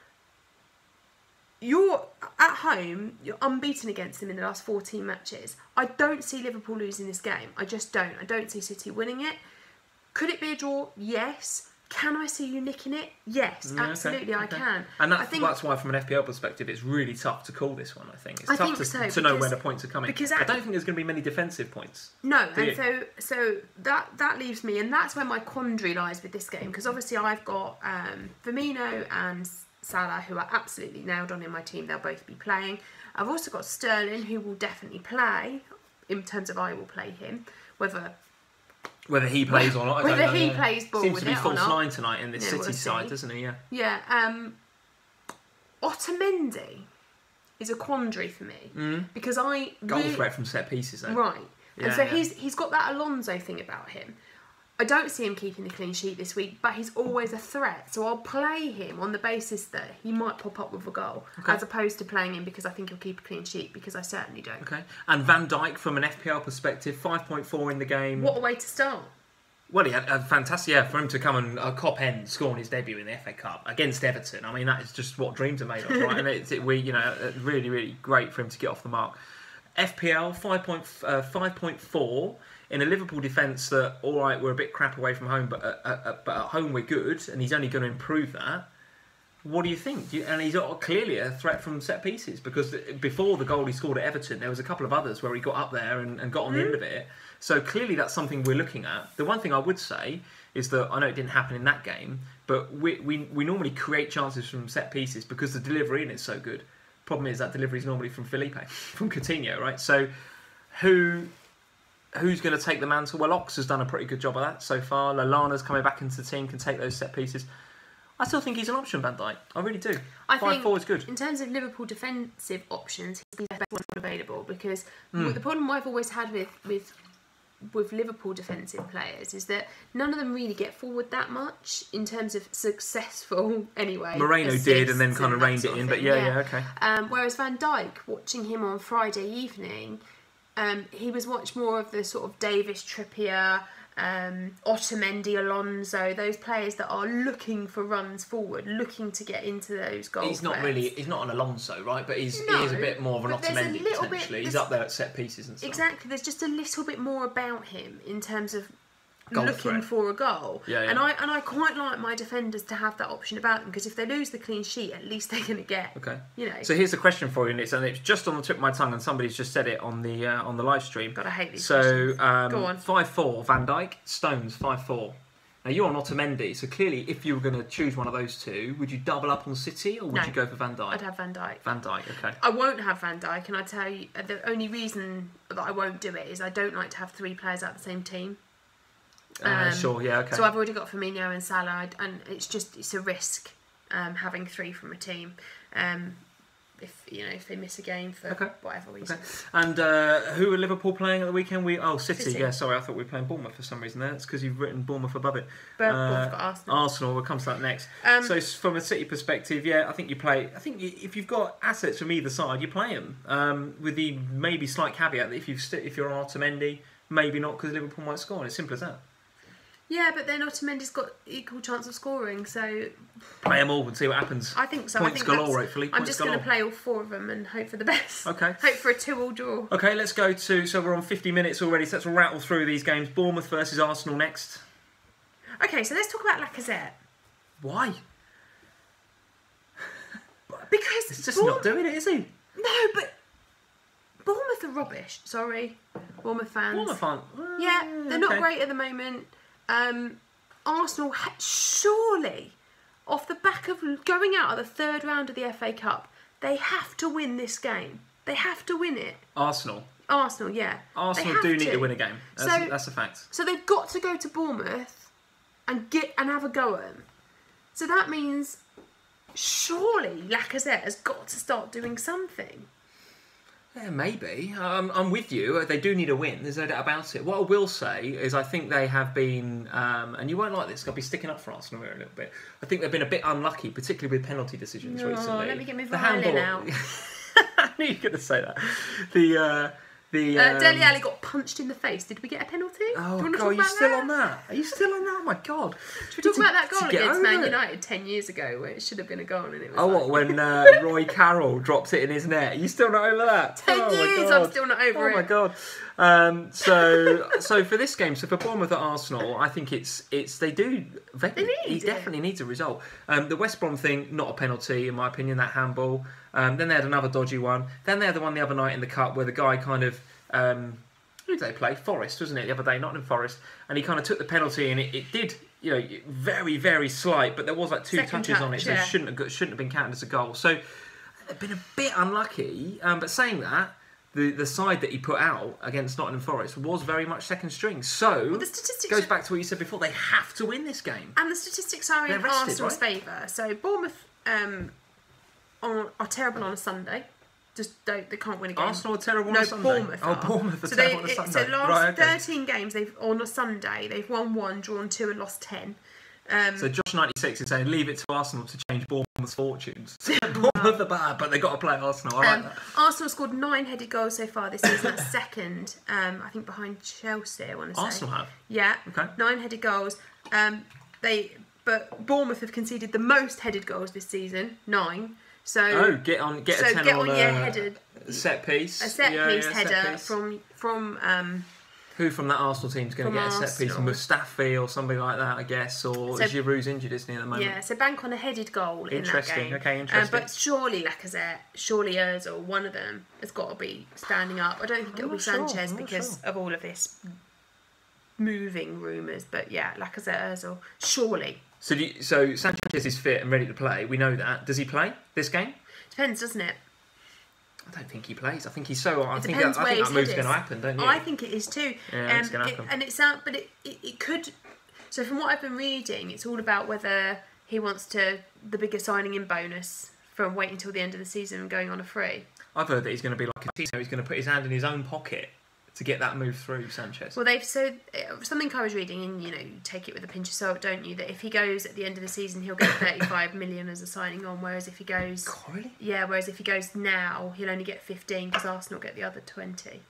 you're at home, you're unbeaten against them in the last 14 matches. I don't see Liverpool losing this game. I just don't. I don't see City winning it. Could it be a draw? Yes. Can I see you nicking it? Yes, absolutely, okay. I can. And that's why, from an FPL perspective, it's really tough to call this one, I think. It's tough to know where the points are coming. Because I don't think there's going to be many defensive points. No, and so that leaves me, and that's where my quandary lies with this game, because obviously I've got Firmino and Salah, who are absolutely nailed on in my team. They'll both be playing. I've also got Sterling, who will definitely play, in terms of I will play him, whether he plays or not, I don't know. Whether he plays ball seems with to be it false or not. line tonight in this City side, doesn't he? Yeah. Yeah. Otamendi is a quandary for me because goal threat from set pieces, though. Right, and so he's got that Alonso thing about him. I don't see him keeping the clean sheet this week, but he's always a threat. So I'll play him on the basis that he might pop up with a goal, as opposed to playing him because I think he'll keep a clean sheet, because I certainly don't. Okay. And Van Dijk, from an FPL perspective, 5.4 in the game. What a way to start. Well, he had a fantastic, for him to come and cop end, score on his debut in the FA Cup against Everton. I mean, that is just what dreams are made of, right? And really, really great for him to get off the mark. FPL, 5.4. In a Liverpool defence that, all right, we're a bit crap away from home, but at home we're good, and he's only going to improve that. What do you think? And he's clearly a threat from set pieces, because before the goal he scored at Everton, there was a couple of others where he got up there and got on the end of it. So clearly that's something we're looking at. The one thing I would say is that, I know it didn't happen in that game, but we normally create chances from set pieces because the delivery in it's so good. Problem is that delivery is normally from from Coutinho, right? So who's going to take the mantle? Well, Ox has done a pretty good job of that so far. Lallana's coming back into the team, can take those set pieces. I still think he's an option, Van Dijk. I really do. 5.4 is good. In terms of Liverpool defensive options, he's the best one available, because the problem I've always had with Liverpool defensive players is that none of them really get forward that much in terms of successful, anyway. Moreno did, and then kind of reined it in, but okay. Whereas Van Dijk, watching him on Friday evening, he was much more of the sort of Davis, Trippier, Otamendi, Alonso, those players that are looking for runs forward, looking to get into those goals. He's not an Alonso, right? But he is a bit more of an Otamendi, potentially. He's up there at set pieces and stuff. Exactly, there's just a little bit more about him in terms of goal looking threat for a goal. Yeah. And I quite like my defenders to have that option about them, because if they lose the clean sheet, at least they're going to get. Okay. You know. So here's a question for you, and it's just on the tip of my tongue, and somebody's just said it on the live stream. God, I hate these questions. So go on. 5.4 Van Dijk, Stones 5.4. Now you're on Otamendi, so clearly if you were going to choose one of those two, would you double up on City or would you go for Van Dijk? I'd have Van Dijk. Van Dijk, okay. I won't have Van Dijk, and I tell you, the only reason that I won't do it is I don't like to have 3 players out the same team. Sure, yeah, okay. So I've already got Firmino and Salah, and it's a risk having 3 from a team. If they miss a game for whatever reason. Okay. And who are Liverpool playing at the weekend? City. Yeah, sorry, I thought we were playing Bournemouth for some reason there. It's because you've written Bournemouth above it. But we've got Arsenal. Arsenal, we'll come to that next. So from a City perspective, I think if you've got assets from either side, you play them. With the maybe slight caveat that if you're on Otamendi, maybe not, because Liverpool might score, and it's simple as that. Yeah, but then Otamendi's got equal chance of scoring, so play them all and see what happens. I think so. Points galore, hopefully. I'm just going to play all 4 of them and hope for the best. Okay. Hope for a 2-2 draw. Okay, let's go to. So we're on 50 minutes already. So let's rattle through these games. Bournemouth versus Arsenal next. Okay, so let's talk about Lacazette. Why? Because He's just not doing it, is he? No, but Bournemouth are rubbish. Sorry, Bournemouth fans. Bournemouth aren't. Yeah, they're not great at the moment. Arsenal, surely, off the back of going out of the third round of the FA Cup, they have to win this game. They have to win it. Arsenal, yeah. Arsenal do need to win a game. That's a fact. So they've got to go to Bournemouth and have a go at them. So that means surely Lacazette has got to start doing something. Yeah, maybe. I'm with you. They do need a win. There's no doubt about it. What I will say is I think they have been, and you won't like this, I'll be sticking up for Arsenal here a little bit. I think they've been a bit unlucky, particularly with penalty decisions recently. Let me get my violin out. I knew you were going to say that. Dele Alli got punched in the face. Did we get a penalty? Oh, God, are you still on that? Are you still on that? Oh, my God. Should we talk about that goal against Man United 10 years ago where it should have been a goal and it was what, when Roy Carroll drops it in his net? Are you still not over that? 10 years, I'm still not over it. Oh, my God. So for this game, so for Bournemouth at Arsenal, I think he definitely needs a result. The West Brom thing, not a penalty, in my opinion, that handball. Then they had another dodgy one. Then they had the one the other night in the Cup where the guy kind of... who did they play? Forest, wasn't it, the other day? Nottingham Forest. And he kind of took the penalty and it did, very, very slight, but there was like two touches on it, so it shouldn't have been counted as a goal. So they've been a bit unlucky. But saying that, the side that he put out against Nottingham Forest was very much second string. So the statistics goes back to what you said before. They have to win this game. And the statistics are in Arsenal's favour. So Bournemouth are terrible on a Sunday. They can't win a game. Arsenal are terrible on a Sunday. Bournemouth are. Bournemouth are terrible on a Sunday. So last 13 games on a Sunday, they've won 1, drawn 2 and lost 10. So Josh 96 is saying, leave it to Arsenal to change Bournemouth's fortunes. Bournemouth are bad, but they've got to play Arsenal. I like that. Arsenal scored 9 headed goals so far this season. That's second, I think, behind Chelsea, I want to say. Arsenal have? Yeah. Okay. 9 headed goals. But Bournemouth have conceded the most headed goals this season, 9. So get a 10 on your headed set piece. A set piece header from who from that Arsenal team is going to get a set piece? Mustafi or somebody like that, I guess. Or is Giroud's injured, isn't he, at the moment? Yeah, so bank on a headed goal in that game. Okay, interesting. But surely Lacazette, surely Ozil, one of them has got to be standing up. I don't think it'll be Sanchez because of all of this moving rumours. But yeah, Lacazette, Ozil, surely. So Sanchez is fit and ready to play. We know that. Does he play this game? Depends, doesn't it? I don't think he plays. I think he's so. I think that move's going to happen, don't you? I think it is too. Yeah, it's going to happen. And it could. So from what I've been reading, it's all about whether he wants the bigger signing in bonus from waiting until the end of the season and going on a free. I've heard that he's going to be like he's going to put his hand in his own pocket to get that move through, Sanchez. Well, something I was reading, and you take it with a pinch of salt, don't you? That if he goes at the end of the season, he'll get 35 million as a signing on, whereas if he goes, God, really? Yeah, whereas if he goes now, he'll only get 15 because Arsenal get the other 20.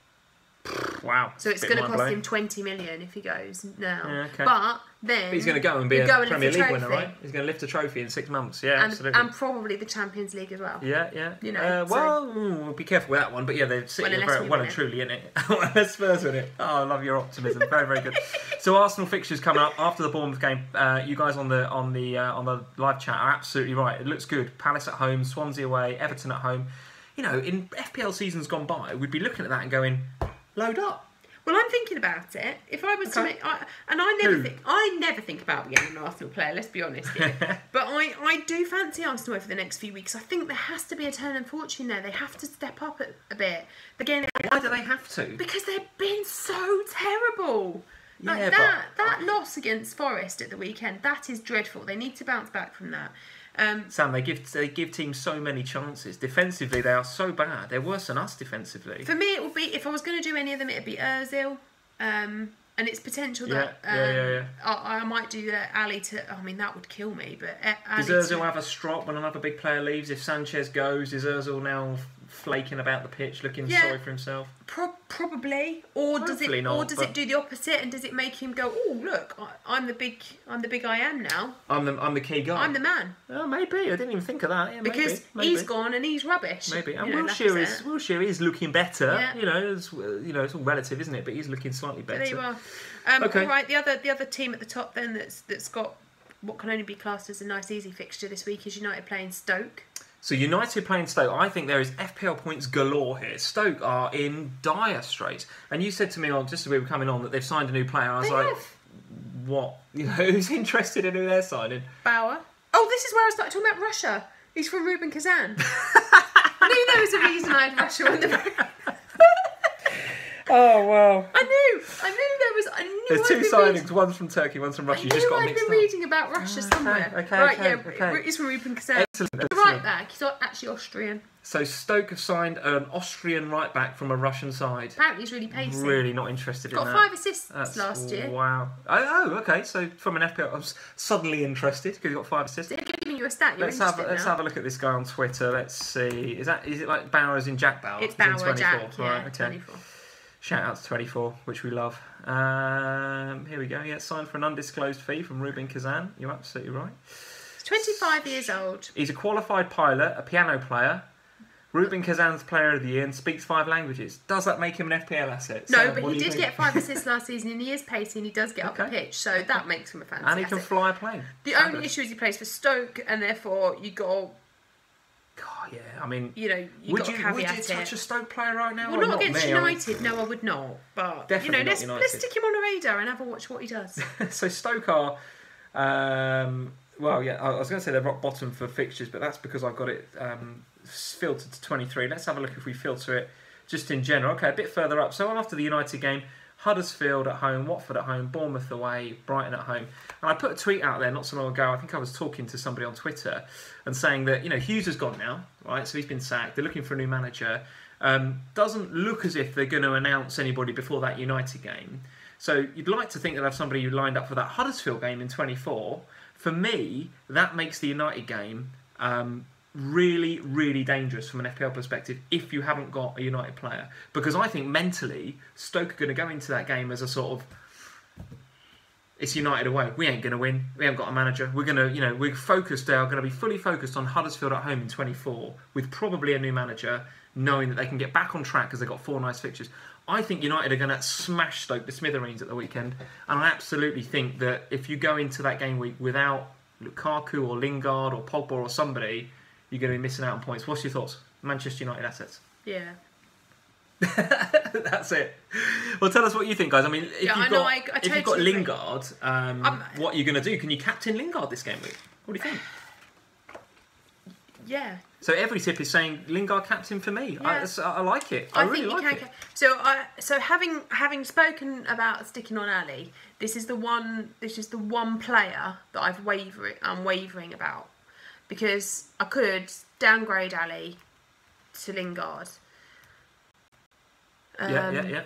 Wow. So it's going to cost him 20 million if he goes now. Yeah, okay. But then... But he's going to go and be a Premier League winner, right? He's going to lift a trophy in 6 months, absolutely. And probably the Champions League as well. Yeah. We'll be careful with that one. But yeah, they're sitting well and truly in it. Unless Spurs win it. Oh, I love your optimism. Very, very good. So Arsenal fixtures coming up after the Bournemouth game. You guys on the live chat are absolutely right. It looks good. Palace at home, Swansea away, Everton at home. In FPL seasons gone by, we'd be looking at that and going, load up. Well, I'm thinking about it. If I was to make, I never think about being an Arsenal player. Let's be honest here. But I do fancy Arsenal over the next few weeks. I think there has to be a turn in fortune there. They have to step up a bit. Again, why do they have to? Because they've been so terrible. Like that loss against Forest at the weekend, that is dreadful. They need to bounce back from that. Sam, they give teams so many chances. Defensively, they are so bad. They're worse than us defensively. For me, it would be, if I was going to do any of them, it'd be Ozil. And it's potential that I might do Ali to... I mean, that would kill me. But does Ozil have a strop when another big player leaves? If Sanchez goes, is Ozil now flaking about the pitch, looking sorry for himself? Probably, or Hopefully does it do the opposite, and does it make him go, oh look, I'm the big I am now. I'm the key guy. I'm the man. Oh, maybe. I didn't even think of that. Yeah, because maybe. he's gone and he's rubbish. Maybe. And Wilshere is looking better. Yeah. It's all relative, isn't it? But he's looking slightly better. So there you are. Okay. All right, the other team at the top then that's got what can only be classed as a nice easy fixture this week is United playing Stoke. So United playing Stoke, I think there is FPL points galore here. Stoke are in dire straits. And you said to me, just as we were coming on, that they've signed a new player. I was what? Who's interested in who they're signing? Bauer. Oh, this is where I started talking about Russia. He's from Rubin Kazan. I knew there was a reason I had Russia on the... Oh, wow. I knew there was... There's two signings, one's from Turkey, one's from Russia. You just got mixed up. I've been reading about Russia somewhere. Okay. He's from Rubin Kazan. Excellent. Right back. He's actually Austrian. So Stoke have signed an Austrian right back from a Russian side. Apparently he's really pacey. Really not interested in that. Got 5 assists last year. Wow. Oh, okay. So from an FPL, I was suddenly interested because he got 5 assists. They're giving you a stat. Let's have a look at this guy on Twitter. Let's see. Is it like Bauer as in Jack Bauer? It's Bauer, 24. Jack. Yeah, right, okay. 24. Shout out to 24, which we love. Here we go. Yeah, signed for an undisclosed fee from Rubin Kazan. You're absolutely right. He's 25 years old. He's a qualified pilot, a piano player, Rubin Kazan's Player of the Year, and speaks 5 languages. Does that make him an FPL asset? No, but he did get 5 assists last season, and he is pacey, and he does get up the pitch, so that makes him a fantastic And he can fly a plane. The only issue is he plays for Stoke, and therefore you got... God, yeah. I mean, would you touch a Stoke player right now? Well, not against United. No, I would not. But definitely let's stick him on a radar and have a watch what he does. So Stoke are, well, yeah. I was going to say they're rock bottom for fixtures, but that's because I've got it filtered to 23. Let's have a look if we filter it just in general. Okay, a bit further up. So after the United game, Huddersfield at home, Watford at home, Bournemouth away, Brighton at home. And I put a tweet out there not so long ago. I think I was talking to somebody on Twitter and saying that, Hughes has gone now, right? So he's been sacked. They're looking for a new manager. Doesn't look as if they're going to announce anybody before that United game. So you'd like to think they'll have somebody who lined up for that Huddersfield game in 24. For me, that makes the United game really, really dangerous from an FPL perspective if you haven't got a United player. Because I think mentally, Stoke are going to go into that game as a sort of, it's United away. We ain't going to win. We haven't got a manager. We're going to, we're focused. They are going to be fully focused on Huddersfield at home in 24 with probably a new manager, knowing that they can get back on track because they've got 4 nice fixtures. I think United are going to smash Stoke to smithereens at the weekend. And I absolutely think that if you go into that game week without Lukaku or Lingard or Pogba or somebody, you're going to be missing out on points. What's your thoughts? Manchester United assets. Yeah. That's it. Well, tell us what you think, guys. I mean, if you've got Lingard, what are you going to do? Can you captain Lingard this game week? What do you think? Yeah. So every tip is saying Lingard captain for me. Yeah. I like it. I really like it. So having spoken about sticking on Ali, this is the one player that I'm wavering about. Because I could downgrade Ali to Lingard. Yeah.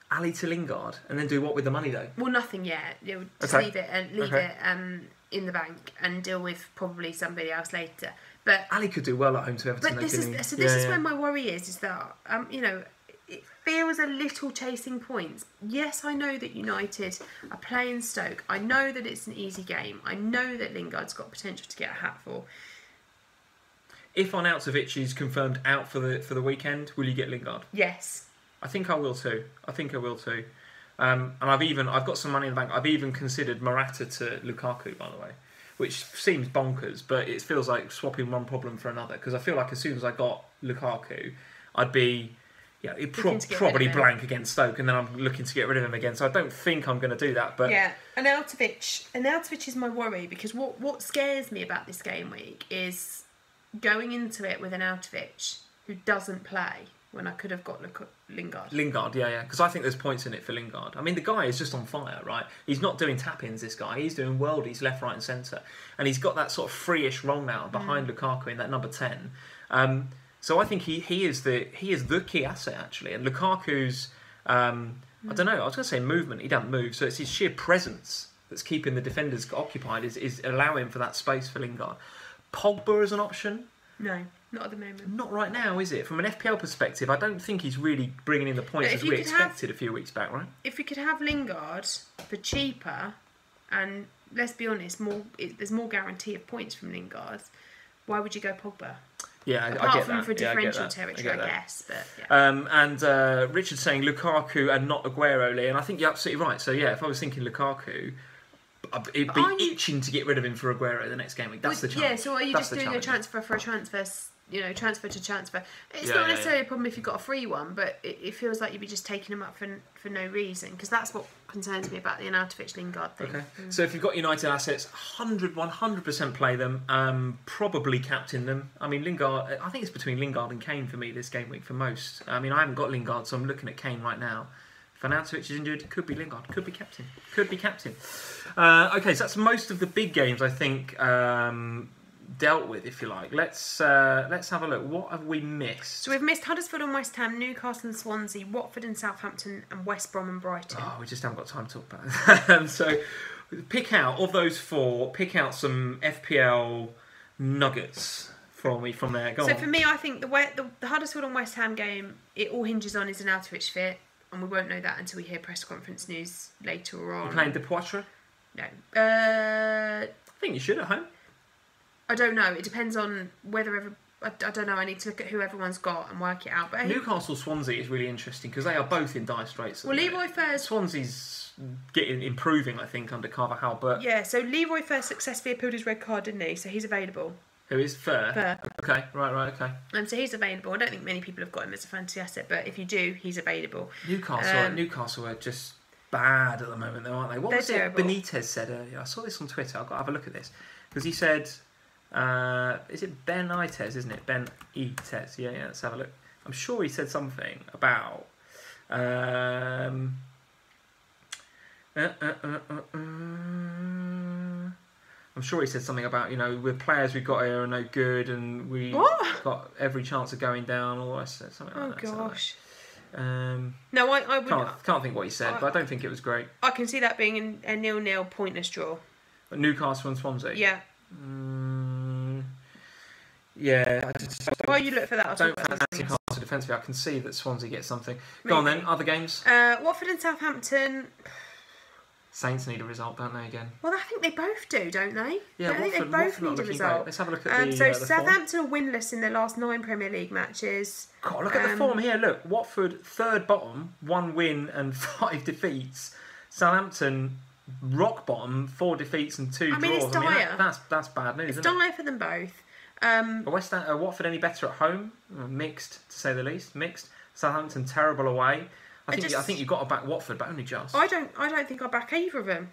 Ali to Lingard, and then do what with the money though? Well, nothing yet. Just leave it in the bank and deal with probably somebody else later. But Ali could do well at home to Everton. But this is where my worry is that it feels a little chasing points. Yes, I know that United are playing Stoke. I know that it's an easy game. I know that Lingard's got potential to get a hatful. If Arnautovic is confirmed out for the weekend, will you get Lingard? Yes. I think I will too. And I've got some money in the bank. I've even considered Morata to Lukaku, by the way, which seems bonkers, but it feels like swapping one problem for another. Because I feel like as soon as I got Lukaku, I'd be probably blank against Stoke, and then I'm looking to get rid of him again. So I don't think I'm going to do that. But yeah, Arnautovic is my worry, because what scares me about this game week is going into it with Arnautovic who doesn't play when I could have got Lingard. Lingard, yeah, because I think there's points in it for Lingard. I mean, the guy is just on fire, right? He's not doing tap-ins, this guy. He's doing worldies left, right and centre. And he's got that sort of free-ish role now behind Lukaku in that number 10. So I think he is the key asset, actually. And Lukaku's, I don't know, I was going to say movement. He doesn't move. So it's his sheer presence that's keeping the defenders occupied, is allowing for that space for Lingard. Pogba as an option? No. Not at the moment. Not right now, is it? From an FPL perspective, I don't think he's really bringing in the points as we expected a few weeks back, right? If we could have Lingard for cheaper, and let's be honest, there's more guarantee of points from Lingard, why would you go Pogba? Yeah, I get that. Apart from for differential territory, I guess. But, yeah. And Richard's saying Lukaku and not Aguero, Lee, and I think you're absolutely right. So, yeah, if I was thinking Lukaku, it'd be itching to get rid of him for Aguero the next game week. That's the challenge. Yeah, so are you just doing a transfer for a transfer, transfer to transfer? It's not necessarily a problem if you've got a free one, but it feels like you'd be just taking them up for no reason, because that's what concerns me about the Arnautovic Lingard thing. Okay. So if you've got United assets, 100% play them, probably captain them. I mean, Lingard, I think it's between Lingard and Kane for me this game week for most. I mean, I haven't got Lingard, so I'm looking at Kane right now. If Arnautovic is injured, could be Lingard, could be captain. Okay, so that's most of the big games, I think, dealt with, if you like. Let's have a look. What have we missed? So we've missed Huddersfield and West Ham, Newcastle and Swansea, Watford and Southampton, and West Brom and Brighton. Oh, we just haven't got time to talk about that. So pick out, of those four, some FPL nuggets for me from there. Go on. For me, I think the Huddersfield and West Ham game, it all hinges on is Arnautovic fit, and we won't know that until we hear press conference news later on. You're playing De Poitre? No. I think you should at home. I don't know. It depends on whether I don't know. I need to look at who everyone's got and work it out. But Newcastle Swansea is really interesting because they are both in dire straits. Well, Leroy Fur's Swansea's improving, I think, under Carvajal. But yeah, so Leroy Fur successfully appealed his red card, didn't he? So he's available. Who is Fur? Okay, right, okay. So he's available. I don't think many people have got him as a fantasy asset, but if you do, he's available. Newcastle are just bad at the moment, though, aren't they? What was terrible. it Benitez said earlier? I saw this on Twitter. I've got to have a look at this because he said. Is it Ben Ites, isn't it? Ben Ites. Yeah, let's have a look. I'm sure he said something about I'm sure he said something about, with players we've got here are no good and we got every chance of going down, or I said something like that. Oh gosh. No, I would can't think what he said, but I don't think it was great. I can see that being a 0-0 pointless draw. But Newcastle and Swansea? Yeah. Yeah. While you look for that, I'll don't fancy Newcastle defensively. I can see that Swansea gets something. Go on then, other games. Watford and Southampton. Saints need a result, don't they, again? Well, I think they both do, don't they? Yeah, I think they both need a result. Great. Let's have a look at the form. Southampton are winless in their last 9 Premier League matches. God, look at the form here. Look, Watford, third bottom, 1 win and 5 defeats. Southampton, rock bottom, 4 defeats and 2 draws. It's dire. That's bad news, it's isn't it? dire for them both. Are Watford any better at home? Mixed, to say the least. Mixed. Southampton terrible away. I think you've got to back Watford, but only just. I don't think I back either of them.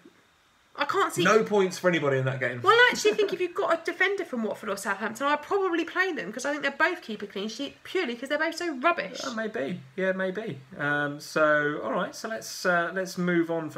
I can't see. No points for anybody in that game. Well, I actually think if you've got a defender from Watford or Southampton, I'd probably play them because I think they both keep a clean sheet purely because they're both so rubbish. Maybe. Yeah, maybe. All right. So let's move on.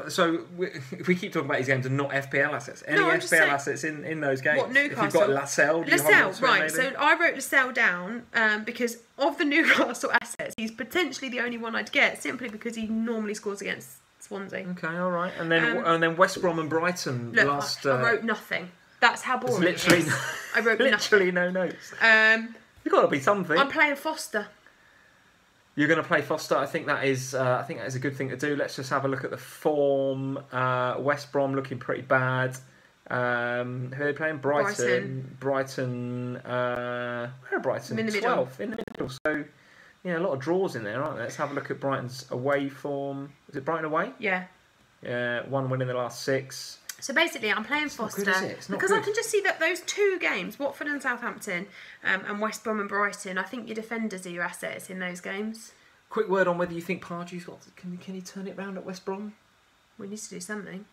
We keep talking about these games and not FPL assets. Any FPL assets in those games? What, Newcastle? If you've got Lascelles, right. Maybe? So I wrote Lascelles down because of the Newcastle assets, he's potentially the only one I'd get simply because he normally scores against Swansea. Okay, all right, and then West Brom and Brighton last. I wrote nothing. That's how boring it is. I wrote literally no notes. You've got to be something. I'm playing Foster. You're going to play Foster. I think that is a good thing to do. Let's just have a look at the form. West Brom looking pretty bad. Who are they playing? Brighton. Where are Brighton? In the middle. 12th in the middle. So. Yeah, a lot of draws in there, aren't there? Let's have a look at Brighton's away form. Is it Brighton away? Yeah. 1 win in the last 6. So basically, I'm playing Foster because I can just see that those 2 games, Watford and Southampton, and West Brom and Brighton, I think your defenders are your assets in those games. Quick word on whether you think Pardew's got. Can he turn it round at West Brom? We need to do something.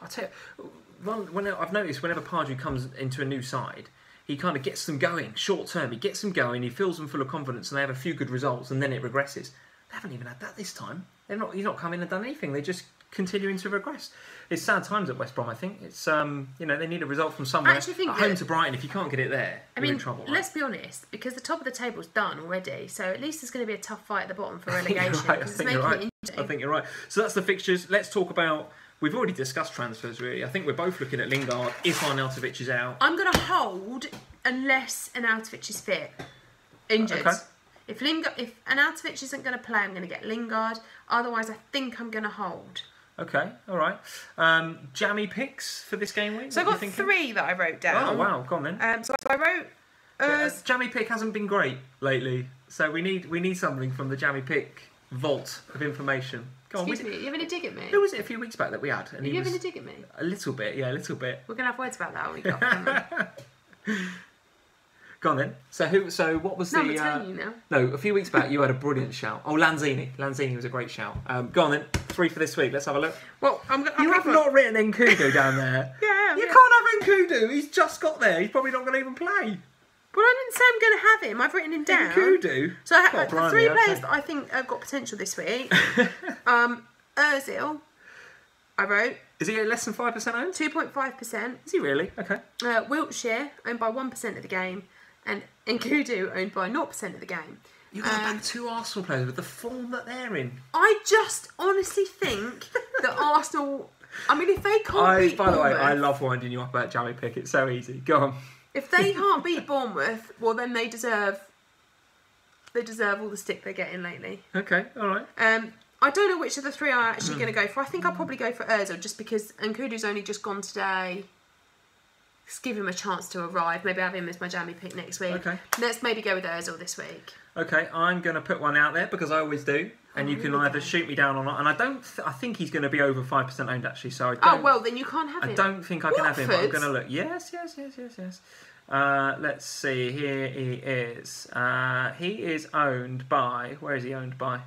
I tell you, I've noticed whenever Pardew comes into a new side, he kind of gets them going short term. He gets them going. He fills them full of confidence, and they have a few good results, and then it regresses. They haven't even had that this time. He's not come in and done anything. They're just continuing to regress. It's sad times at West Brom. I think it's they need a result from somewhere. I actually think at home to Brighton. If you can't get it there, you're in trouble. Let's be honest, because the top of the table's done already. So at least there's going to be a tough fight at the bottom for relegation. I think you're right. So that's the fixtures. Let's talk about. We've already discussed transfers, really. I think we're both looking at Lingard if Arnautovic is out. I'm going to hold unless Arnautovic is fit. Injured. Okay. If Arnautovic isn't going to play, I'm going to get Lingard. Otherwise, I think I'm going to hold. Okay, all right. Jammy picks for this game week? So I've got 3 that I wrote down. Oh, wow, go on then. So I wrote... Jammy pick hasn't been great lately, so we need something from the Jammy pick vault of information. Go on. Excuse me, you having a dig at me? Who was it a few weeks back that we had? Are you having a dig at me? A little bit, yeah, a little bit. We're going to have words about that, aren't we? Got Go on then. So what was I'm telling you now. No, a few weeks back you had a brilliant shout. Oh, Lanzini. Lanzini was a great shout. Go on then. 3 for this week. Let's have a look. Well, you have not written Nkudu down there. Yeah. You can't have Nkudu. He's just got there. He's probably not going to even play. Well, I didn't say I'm going to have him. I've written him down. Nkudu? So I have 3 players that I think have got potential this week. Ozil, I wrote. Is he less than 5% owned? 2.5%. Is he really? Okay. Wiltshire, owned by 1% of the game. And Nkudu, owned by 0% of the game. You're going to back 2 Arsenal players with the form that they're in. I just honestly think that Arsenal... I mean, if they can't beat By the way, Bournemouth... I love winding you up about Jammy Pick. It's so easy. Go on. If they can't beat Bournemouth, well, then they deserve all the stick they're getting lately. Okay, all right. I don't know which of the 3 I'm actually going to go for. I think I'll probably go for Ozil, just because Nkudu's only just gone today. Let's give him a chance to arrive. Maybe have him as my Jammy pick next week. Okay. Let's maybe go with Ozil this week. Okay, I'm going to put one out there because I always do, and you can either shoot me down or not. And I think he's going to be over 5% owned actually. So I don't, well, then you can't have him. I don't think I can have him. But I'm Watford? going to look. Yes. Let's see. Here he is. He is owned by. Where is he owned by?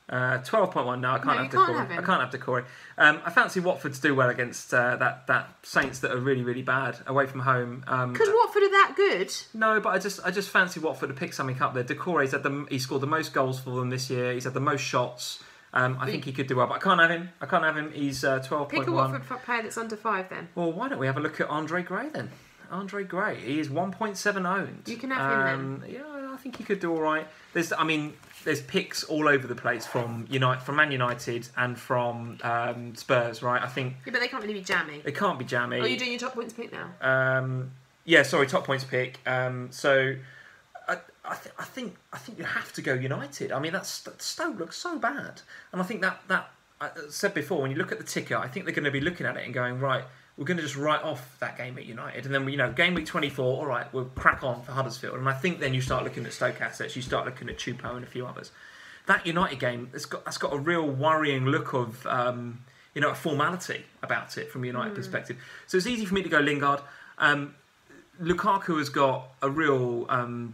12.1. No, I can't have Decore. I can't have Decore. I fancy Watford to do well against that Saints that are really, really bad away from home. Because Watford are that good. No, but I just fancy Watford to pick something up there. Decore's he scored the most goals for them this year. He's had the most shots. I think he could do well, but I can't have him. He's 12.1. Pick a Watford player that's under 5 then. Well, why don't we have a look at Andre Gray then? Andre Gray, he is 1.7 owned. You can have him then. Yeah, I think he could do all right. There's picks all over the place from Man United and from Spurs, right? I think. Yeah, but they can't really be jammy. They can't be jammy. Oh, you're doing your top points pick now. Top points pick. So I think you have to go United. I mean, that Stoke looks so bad, and I think that I said before, when you look at the ticker, I think they're going to be looking at it and going, right, we're going to just write off that game at United, and then game week 24, all right, we'll crack on for Huddersfield. And I think then you start looking at Stoke assets, you start looking at Chupo and a few others. That United game, that's got a real worrying look of a formality about it from a United perspective. So it's easy for me to go Lingard. Lukaku has got a real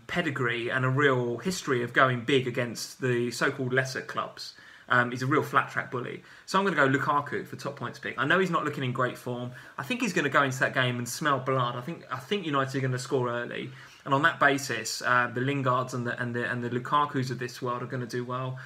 pedigree and a real history of going big against the so-called lesser clubs. He's a real flat track bully. So I'm going to go Lukaku for top points pick. I know he's not looking in great form. I think he's going to go into that game and smell blood. I think United are going to score early, and on that basis, the Lingards and the Lukakus of this world are going to do well.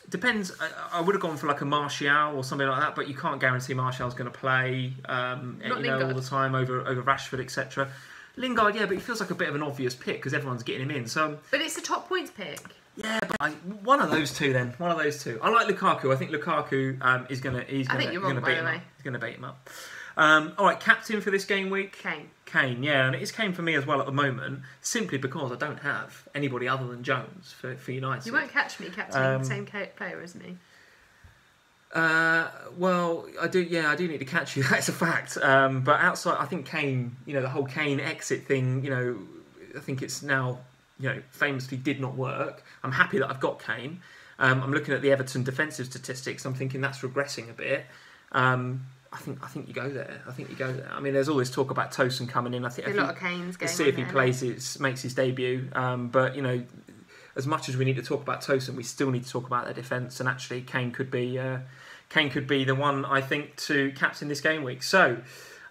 Depends. I would have gone for like a Martial or something like that, but you can't guarantee Martial's going to play all the time over Rashford, etc. Lingard, yeah, but he feels like a bit of an obvious pick because everyone's getting him in. So, but it's a top points pick. Yeah, but one of those two then. One of those two. I like Lukaku. I think Lukaku is going to beat him up. He's going to beat him up. All right, captain for this game week? Kane, yeah. And it is Kane for me as well at the moment, simply because I don't have anybody other than Jones for United. You won't catch me captaining the same player as me. Well, I do need to catch you. That's a fact. But outside, I think Kane, the whole Kane exit thing, I think it's now... famously did not work. I'm happy that I've got Kane. I'm looking at the Everton defensive statistics. I'm thinking that's regressing a bit. I think you go there. I mean, there's all this talk about Tosun coming in. I think a lot of Kane's going. Let's see if he makes his debut. But as much as we need to talk about Tosun, we still need to talk about their defence. And actually, Kane could be the one I think to captain this game week. So.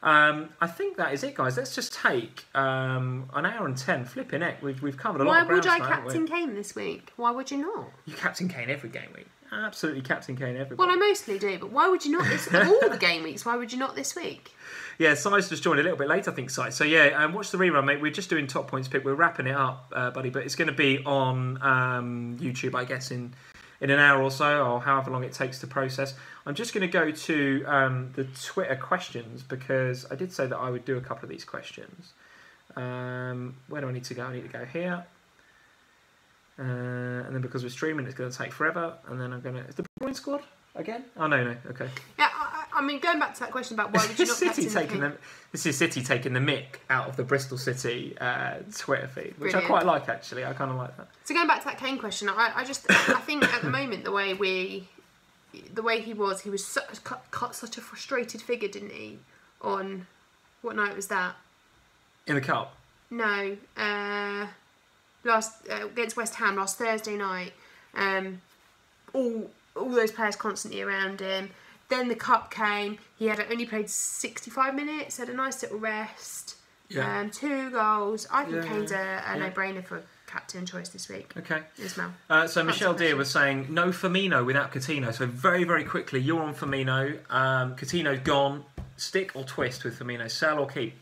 I think that is it, guys. Let's just take an hour and 10. Flipping it. We've covered a lot of ground. Why would I captain Kane this week? Why would you not? You captain Kane every game week. Absolutely captain Kane every week. Well, I mostly do, but why would you not all the game weeks? Why would you not this week? Yeah, Si's just joined a little bit late, I think, Si. So yeah, watch the rerun, mate. We're just doing top points pick. We're wrapping it up, buddy, but it's going to be on YouTube, I guess, in an hour or so, or however long it takes to process. I'm just going to go to the Twitter questions, because I did say that I would do a couple of these questions. Where do I need to go? I need to go here. And then because we're streaming, it's going to take forever. And then I'm going to... Is the Bruyne squad again? Oh, no. Okay. Yeah, I mean, going back to that question about why would you not This is City taking the mick out of the Bristol City Twitter feed, which Brilliant. I quite like, actually. I kind of like that. So going back to that Kane question, I think at the moment the way he was such a frustrated figure, didn't he? On what night was that? In the cup? No, against West Ham last Thursday night. All those players constantly around him. Then the cup came. He had only played 65 minutes. Had a nice little rest. Yeah. 2 goals. I think Kane's a no-brainer for captain choice this week. Okay. Ismail. So Michelle Deere was saying no Firmino without Coutinho. So very, very quickly, you're on Firmino. Coutinho's gone. Stick or twist with Firmino? Sell or keep?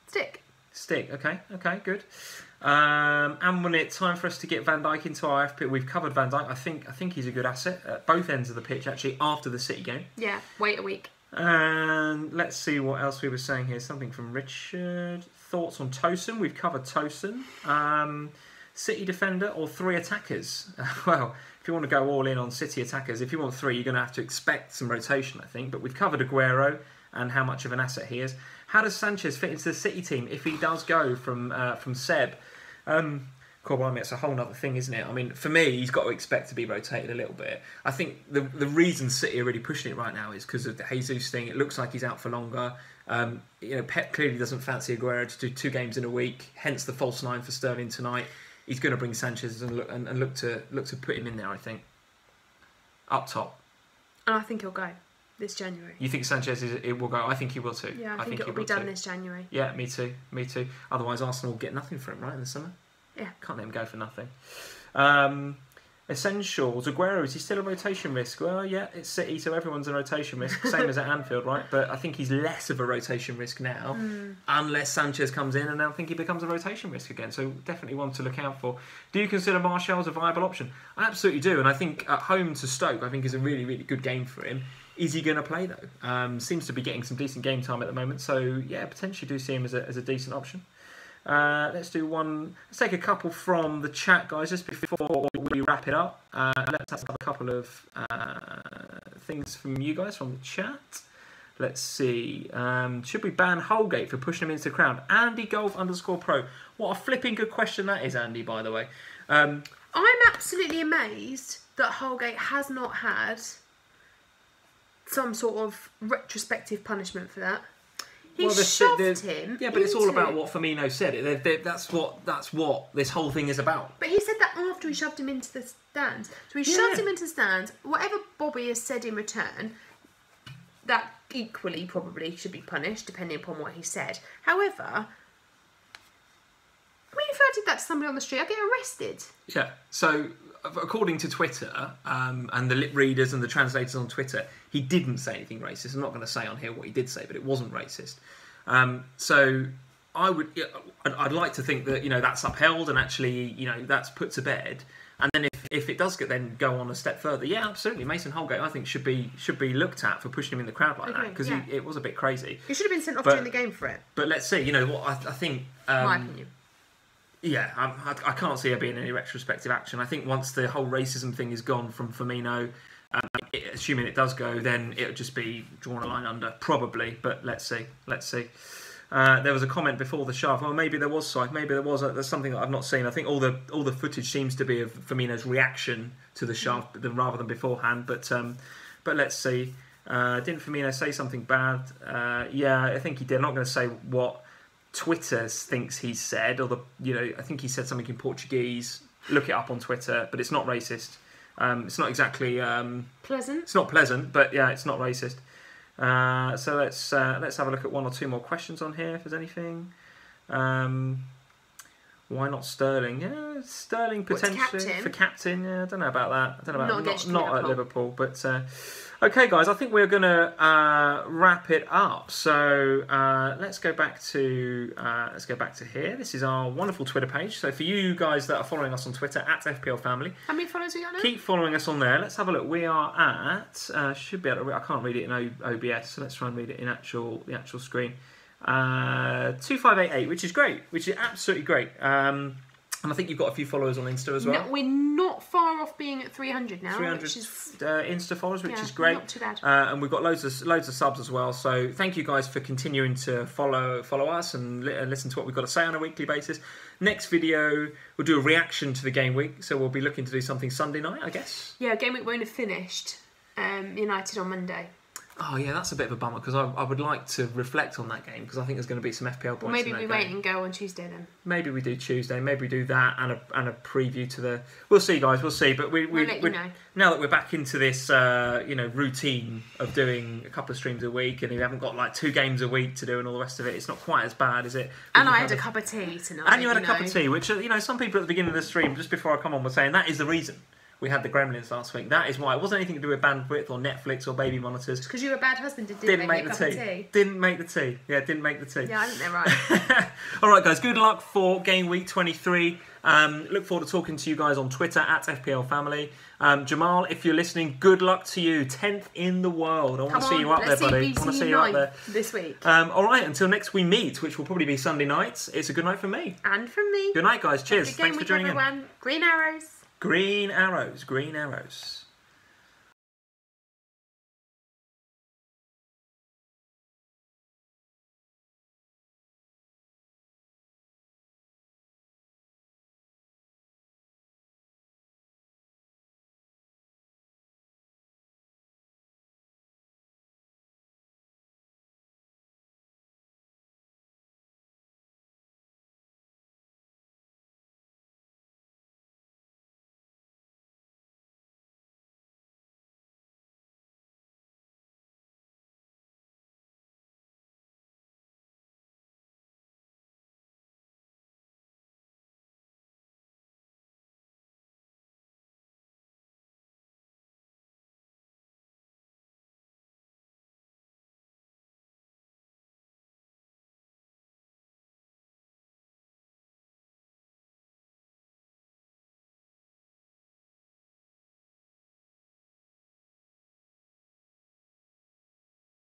Stick. Okay, good. And when it's time for us to get Van Dijk into our FPL, we've covered Van Dijk. I think he's a good asset at both ends of the pitch, actually, after the City game. Yeah, wait a week. And let's see what else we were saying here. Something from Richard. Thoughts on Tosun? We've covered Tosun. City defender or 3 attackers? Well, if you want to go all in on City attackers, if you want 3, you're going to have to expect some rotation, I think. But we've covered Aguero and how much of an asset he is. How does Sanchez fit into the City team if he does go from Seb? It's a whole other thing, isn't it? I mean, for me, he's got to expect to be rotated a little bit. I think the reason City are really pushing it right now is because of the Jesus thing. It looks like he's out for longer. Pep clearly doesn't fancy Aguero to do 2 games in a week. Hence the false 9 for Sterling tonight. He's going to bring Sanchez and look to put him in there, I think, up top. And I think he'll go this January. You think Sanchez will go? I think he will too. Yeah, I think it will be done this January. Yeah, me too. Otherwise, Arsenal will get nothing for him, right, in the summer? Yeah. Can't let him go for nothing. Essentials. Aguero, is he still a rotation risk? Well, yeah, it's City, so everyone's a rotation risk. Same as at Anfield, right? But I think he's less of a rotation risk now, unless Sanchez comes in, and I think he becomes a rotation risk again. So definitely one to look out for. Do you consider Martial as a viable option? I absolutely do, and I think at home to Stoke, I think is a really, really good game for him. Is he going to play though? Seems to be getting some decent game time at the moment, so yeah, potentially do see him as a decent option. Let's do one. Let's take a couple from the chat, guys, just before we wrap it up. Let's have a couple of things from you guys from the chat. Let's see. Should we ban Holgate for pushing him into the crowd? AndyGolf_pro. What a flipping good question that is, Andy, by the way. I'm absolutely amazed that Holgate has not had some sort of retrospective punishment for that. He shoved him. Yeah, but it's all about what Firmino said. That's what this whole thing is about. But he said that after he shoved him into the stands. So he shoved him into the stands. Whatever Bobby has said in return, that equally probably should be punished, depending upon what he said. However, I mean, if I did that to somebody on the street, I'd get arrested. Yeah. So, according to Twitter, and the lip readers and the translators on Twitter, he didn't say anything racist. I'm not going to say on here what he did say, but it wasn't racist. So I'd like to think that that's upheld and actually that's put to bed. And then if it does go on a step further, yeah, absolutely, Mason Holgate I think should be looked at for pushing him in the crowd like that, because it was a bit crazy. He should have been sent off during the game for it. But let's see. What I think. My opinion. Yeah, I can't see there being any retrospective action. I think once the whole racism thing is gone from Firmino, assuming it does go, then it'll just be drawn a line under, probably. But let's see. There was a comment before the shove. Well, maybe there was side. Maybe there was. There's something that I've not seen. I think all the footage seems to be of Firmino's reaction to the shove, rather than beforehand. But let's see. Didn't Firmino say something bad? Yeah, I think he did. I'm not going to say what Twitter thinks he said, or I think he said something in Portuguese. Look it up on Twitter, but it's not racist. It's not exactly pleasant. It's not pleasant, but yeah, it's not racist. So let's have a look at 1 or 2 more questions on here if there's anything. Why not Sterling? Yeah, Sterling potentially for captain. Yeah, I don't know about that. I don't know about not at Liverpool, but. Okay, guys, I think we're going to wrap it up. So let's go back to here. This is our wonderful Twitter page. So for you guys that are following us on Twitter at FPL Family, how many followers we got now? Keep following us on there. Let's have a look. We are at should be able to. I can't read it in OBS, so let's try and read it in the actual screen. 2588, which is great, which is absolutely great. And I think you've got a few followers on Insta as well. No, we're not far off being at 300 now. 300 which is, Insta followers, which is great. Not too bad. And we've got loads of subs as well. So thank you guys for continuing to follow us and listen to what we've got to say on a weekly basis. Next video, we'll do a reaction to the game week. So we'll be looking to do something Sunday night, I guess. Yeah, game week won't have finished. United on Monday. Oh yeah, that's a bit of a bummer because I would like to reflect on that game because I think there's going to be some FPL points. Well, maybe in that we game. wait and go on Tuesday then. Maybe we do Tuesday. Maybe we do that and a preview to the. We'll see, guys. We'll see. But we'll let you know. Now that we're back into this, routine of doing a couple of streams a week, and we haven't got like 2 games a week to do and all the rest of it, it's not quite as bad, is it? And I had a cup of tea tonight. And you had a cup of tea, which some people at the beginning of the stream, just before I come on, were saying that is the reason. We had the Gremlins last week. That is why. It wasn't anything to do with bandwidth or Netflix or baby monitors. Because you were a bad husband and didn't make a cup of tea. Didn't make the tea. Yeah, didn't make the tea. Yeah, I think they're right. All right, guys. Good luck for game week 23. Look forward to talking to you guys on Twitter at FPL Family. Jamal, if you're listening, good luck to you. 10th in the world. I want to see you up there, buddy. I want to see you up there this week. All right. Until next we meet, which will probably be Sunday nights. It's a good night from me. And from me. Good night, guys. Cheers. Thanks for joining in. Green arrows. Green arrows, green arrows.